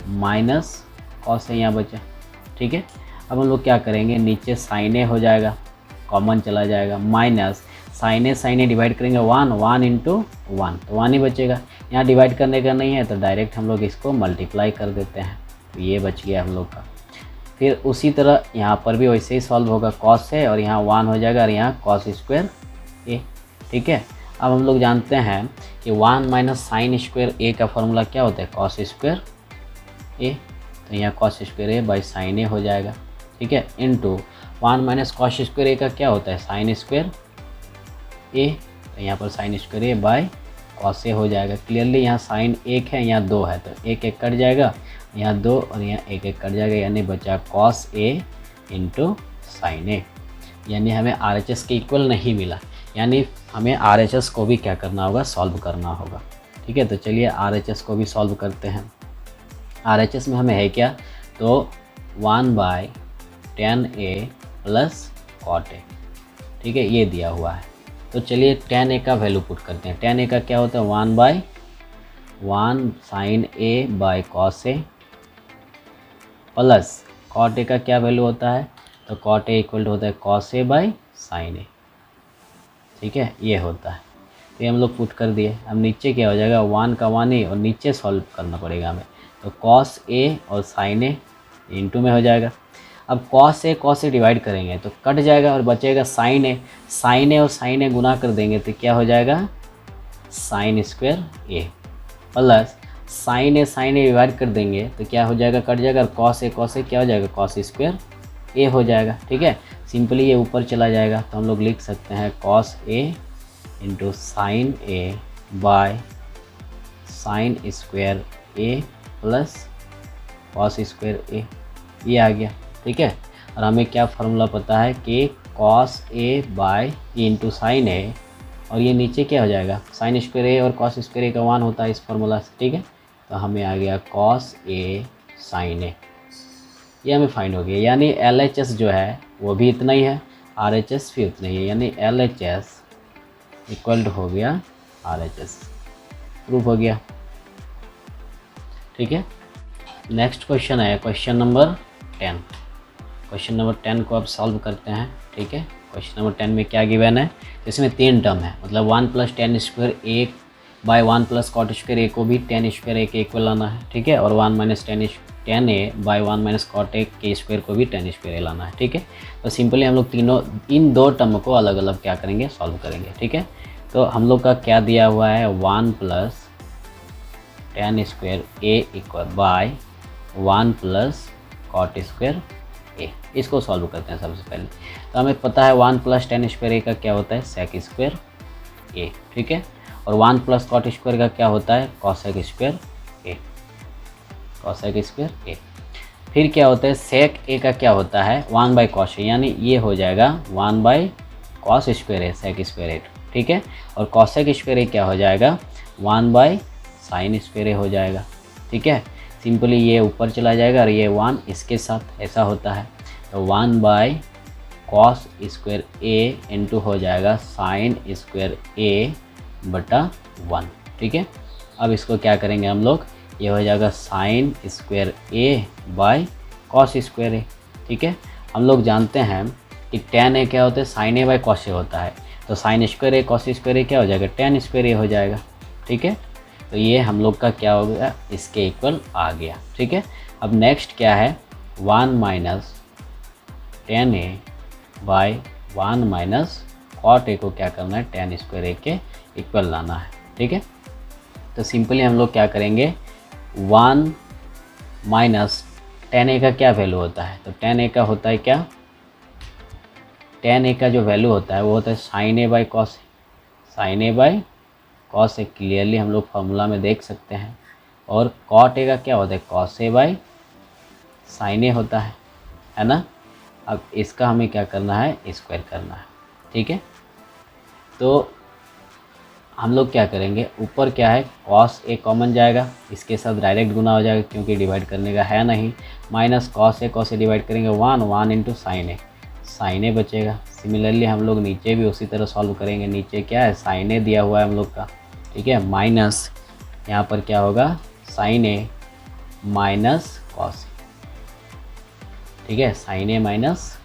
माइनस कॉस ए यहाँ बचा। ठीक है, अब हम लोग क्या करेंगे, नीचे साइन ए हो जाएगा, कॉमन चला जाएगा, माइनस साइन ए डिवाइड करेंगे 1 इंटू 1, तो 1 ही बचेगा। यहाँ डिवाइड करने का नहीं है तो डायरेक्ट हम लोग इसको मल्टीप्लाई कर देते हैं, तो ये बच गया हम लोग का। फिर उसी तरह यहाँ पर भी वैसे ही सॉल्व होगा, कॉस है और यहाँ 1 हो जाएगा और यहाँ कॉस स्क्वायर ए। ठीक है, अब हम लोग जानते हैं कि 1 माइनस साइन स्क्वायर ए का फॉर्मूला क्या होता है, कॉस स्क्वायर ए। तो यहाँ cos square A by sine A हो जाएगा। ठीक है, into 1 minus cos square A का क्या होता है, साइन स्क्वायर ए। तो यहाँ पर sine square A by cos A हो जाएगा। क्लियरली यहाँ साइन 1 है, यहाँ 2 है, तो 1 कट जाएगा, यहाँ 2 और यहाँ 1 कट जाएगा, यानी बचा कॉस ए इंटू साइन ए। यानी हमें RHS के इक्वल नहीं मिला, यानी हमें RHS को भी क्या करना होगा, सॉल्व करना होगा। ठीक है, तो चलिए RHS को भी सॉल्व करते हैं। RHS में हमें है क्या, तो 1/10a प्लस कॉट ए। ठीक है, ये दिया हुआ है, तो चलिए 10a का वैल्यू पुट करते हैं। 10a का क्या होता है, 1/1 sine A by cos A plus cot a का क्या वैल्यू होता है, तो कॉट ए इक्वल होता है cos A by sine A. ठीक है, ये होता है, तो ये हम लोग पुट कर दिए। अब नीचे क्या हो जाएगा, 1 का 1 ही, और नीचे सॉल्व करना पड़ेगा हमें, तो कॉस ए और साइन ए इंटू में हो जाएगा। अब कॉस ए डिवाइड करेंगे तो कट जाएगा और बचेगा साइन ए और साइन ए गुना कर देंगे तो क्या हो जाएगा, sine square A plus sine A divide कर देंगे तो क्या हो जाएगा, कट जाएगा, और कॉस ए क्या हो जाएगा, कॉस स्क्वायर ए हो जाएगा। ठीक है, सिंपली ये ऊपर चला जाएगा, तो हम लोग लिख सकते हैं cos A into sine A by sine square A plus cos square A, ये आ गया। ठीक है, और हमें क्या फार्मूला पता है कि cos A by into sine A, और ये नीचे क्या हो जाएगा, साइन स्क्वायर ए और कॉस स्क्वायर ए का 1 होता है इस फार्मूला से। ठीक है, तो हमें आ गया कॉस ए साइन ए, ये हमें फाइंड हो गया। यानी LHS जो है वो भी इतना ही है, RHS भी उतना ही है, यानी LHS इक्वल हो गया RHS, प्रूफ हो गया। ठीक है, नेक्स्ट क्वेश्चन है क्वेश्चन नंबर 10। क्वेश्चन नंबर 10 को अब सॉल्व करते हैं। ठीक है, क्वेश्चन नंबर 10 में क्या गिवन है, तो इसमें 3 टर्म है, मतलब 1 plus tan square A by 1 plus cot square A को भी टेन स्क्वायर ए के इक्वल लाना है। ठीक है, और 1 minus ten a by 1 minus cot a के स्क्वायर को भी टेन स्क्वायर ए लाना है। ठीक है, तो सिंपली हम लोग इन दो टर्म को अलग अलग क्या करेंगे, सॉल्व करेंगे। ठीक है, तो हम लोग का क्या दिया हुआ है, 1 plus tan square A equal by 1 plus cot square A, इसको सॉल्व करते हैं सबसे पहले। तो हमें पता है 1 प्लस टेन स्क्वायर ए का क्या होता है, सेक स्क्वायर ए। ठीक है, और 1 प्लस कॉट स्क्वायर का क्या होता है, कॉसेक स्क्वायर ए, कॉसेक स्क्वायर ए। फिर क्या होता है, सेक ए का क्या होता है, 1/cos ए, यानी ये हो जाएगा 1/cos square A, sec square A. ठीक है, और कॉसेक स्क्वायर ए क्या हो जाएगा, 1/sin स्क्वायर ए हो जाएगा। ठीक है, सिंपली ये ऊपर चला जाएगा और ये 1 इसके साथ, ऐसा होता है। तो 1/sin कॉस स्क्वायर ए इंटू हो जाएगा साइन स्क्वायर ए बटा 1। ठीक है, अब इसको क्या करेंगे हम लोग, ये हो जाएगा sine square A by cos square A. ठीक है, हम लोग जानते हैं कि टेन ए क्या होता है, साइन ए बाय कॉस ए होता है, तो साइन स्क्वायर ए कॉस स्क्वायर ए क्या हो जाएगा, टेन स्क्वायर ए हो जाएगा। ठीक है, तो ये हम लोग का क्या हो गया, इसके इक्वल आ गया। ठीक है, अब नेक्स्ट क्या है, 1 minus ten a by 1 minus cot a को क्या करना है, टेन स्क्वायर ए के इक्वल लाना है। ठीक है, तो सिंपली हम लोग क्या करेंगे, 1 माइनस टेन ए का क्या वैल्यू होता है, तो टेन ए का होता है क्या, टेन ए का जो वैल्यू होता है वो होता है sine A by cos a. Sine A by cos a clearly हम लोग फार्मूला में देख सकते हैं। और कॉट ए का क्या होता है, कॉस ए बाई साइन ए होता है ना। अब इसका हमें क्या करना है, स्क्वायर करना है। ठीक है, तो हम लोग क्या करेंगे, ऊपर क्या है, कॉस ए कॉमन जाएगा, इसके साथ डायरेक्ट गुना हो जाएगा क्योंकि डिवाइड करने का है नहीं, माइनस कॉस ए डिवाइड करेंगे 1 इंटू साइन ए बचेगा। सिमिलरली हम लोग नीचे भी उसी तरह सॉल्व करेंगे, नीचे क्या है, साइन ए दिया हुआ है हम लोग का। ठीक है, माइनस यहाँ पर क्या होगा, sign A minus cos A. ठीक है, sine A minus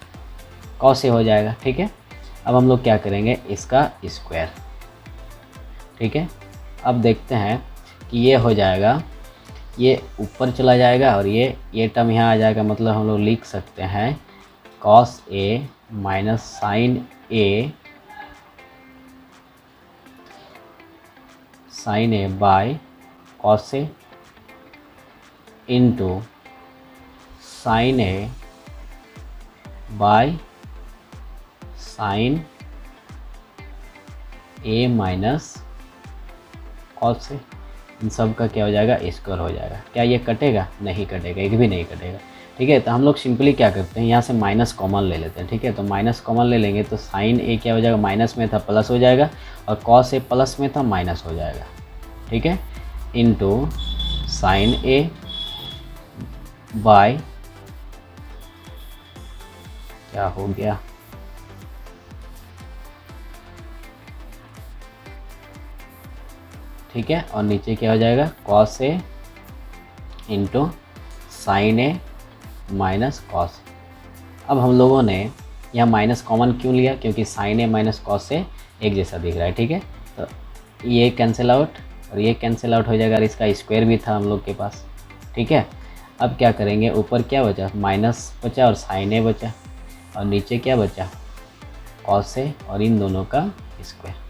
cos A हो जाएगा। ठीक है, अब हम लोग क्या करेंगे, इसका स्क्वायर। ठीक है, अब देखते हैं कि ये हो जाएगा, ये ऊपर चला जाएगा और ये टर्म यहाँ आ जाएगा, मतलब हम लोग लिख सकते हैं cos A minus sine A by cos A into sine A by sine A minus cos A. इन सब का क्या हो जाएगा, स्क्वायर हो जाएगा। क्या ये कटेगा, नहीं कटेगा, एक भी नहीं कटेगा। ठीक है, तो हम लोग सिंपली क्या करते हैं, यहाँ से माइनस कॉमन ले लेते हैं। ठीक है, तो माइनस कॉमन ले लेंगे तो साइन ए क्या हो जाएगा, माइनस में था प्लस हो जाएगा, और कॉस ए प्लस में था माइनस हो जाएगा। ठीक है, इंटू साइन ए बाय क्या हो गया, ठीक है, और नीचे क्या हो जाएगा, cos A into sine A minus cos ए। अब हम लोगों ने यहाँ माइनस कॉमन क्यों लिया, क्योंकि साइन ए माइनस कॉस ए एक जैसा दिख रहा है। ठीक है, तो ये कैंसिल आउट और ये कैंसिल आउट हो जाएगा, और इसका स्क्वायर भी था हम लोग के पास। ठीक है, अब क्या करेंगे, ऊपर क्या बचा, माइनस बचा और साइन ए बचा, और नीचे क्या बचा, कॉस ए और इन दोनों का स्क्वायर।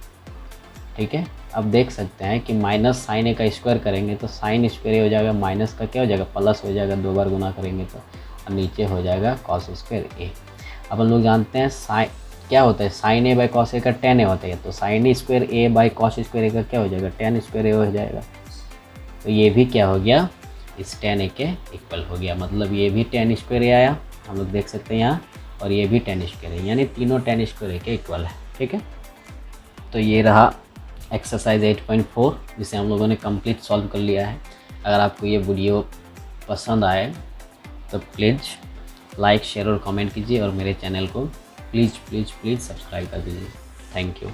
ठीक है, अब देख सकते हैं कि माइनस साइन ए का स्क्वायर करेंगे तो साइन स्क्वायर हो जाएगा, माइनस का क्या हो जाएगा, प्लस हो जाएगा, दो बार गुना करेंगे तो, और नीचे हो जाएगा कॉस स्क्वायर ए। अब हम लोग जानते हैं साइन क्या होता है, sine A by cos A का टेन ए होता है, तो sine square A by cos square A का क्या हो जाएगा, टेन स्क्वायर ए हो जाएगा। तो ये भी क्या हो गया, इस टेन ए के इक्वल हो गया, मतलब ये भी टेन स्क्वायर ए आया, हम लोग देख सकते हैं यहाँ, और ये भी टेन स्क्वायर ए, यानी तीनों टेन स्क्वायर ए के इक्वल है। ठीक है, तो ये रहा एक्सरसाइज 8.4, जिसे हम लोगों ने कंप्लीट सॉल्व कर लिया है। अगर आपको ये वीडियो पसंद आए तो प्लीज़ लाइक, शेयर और कमेंट कीजिए, और मेरे चैनल को प्लीज़ सब्सक्राइब कर दीजिए। Thank you.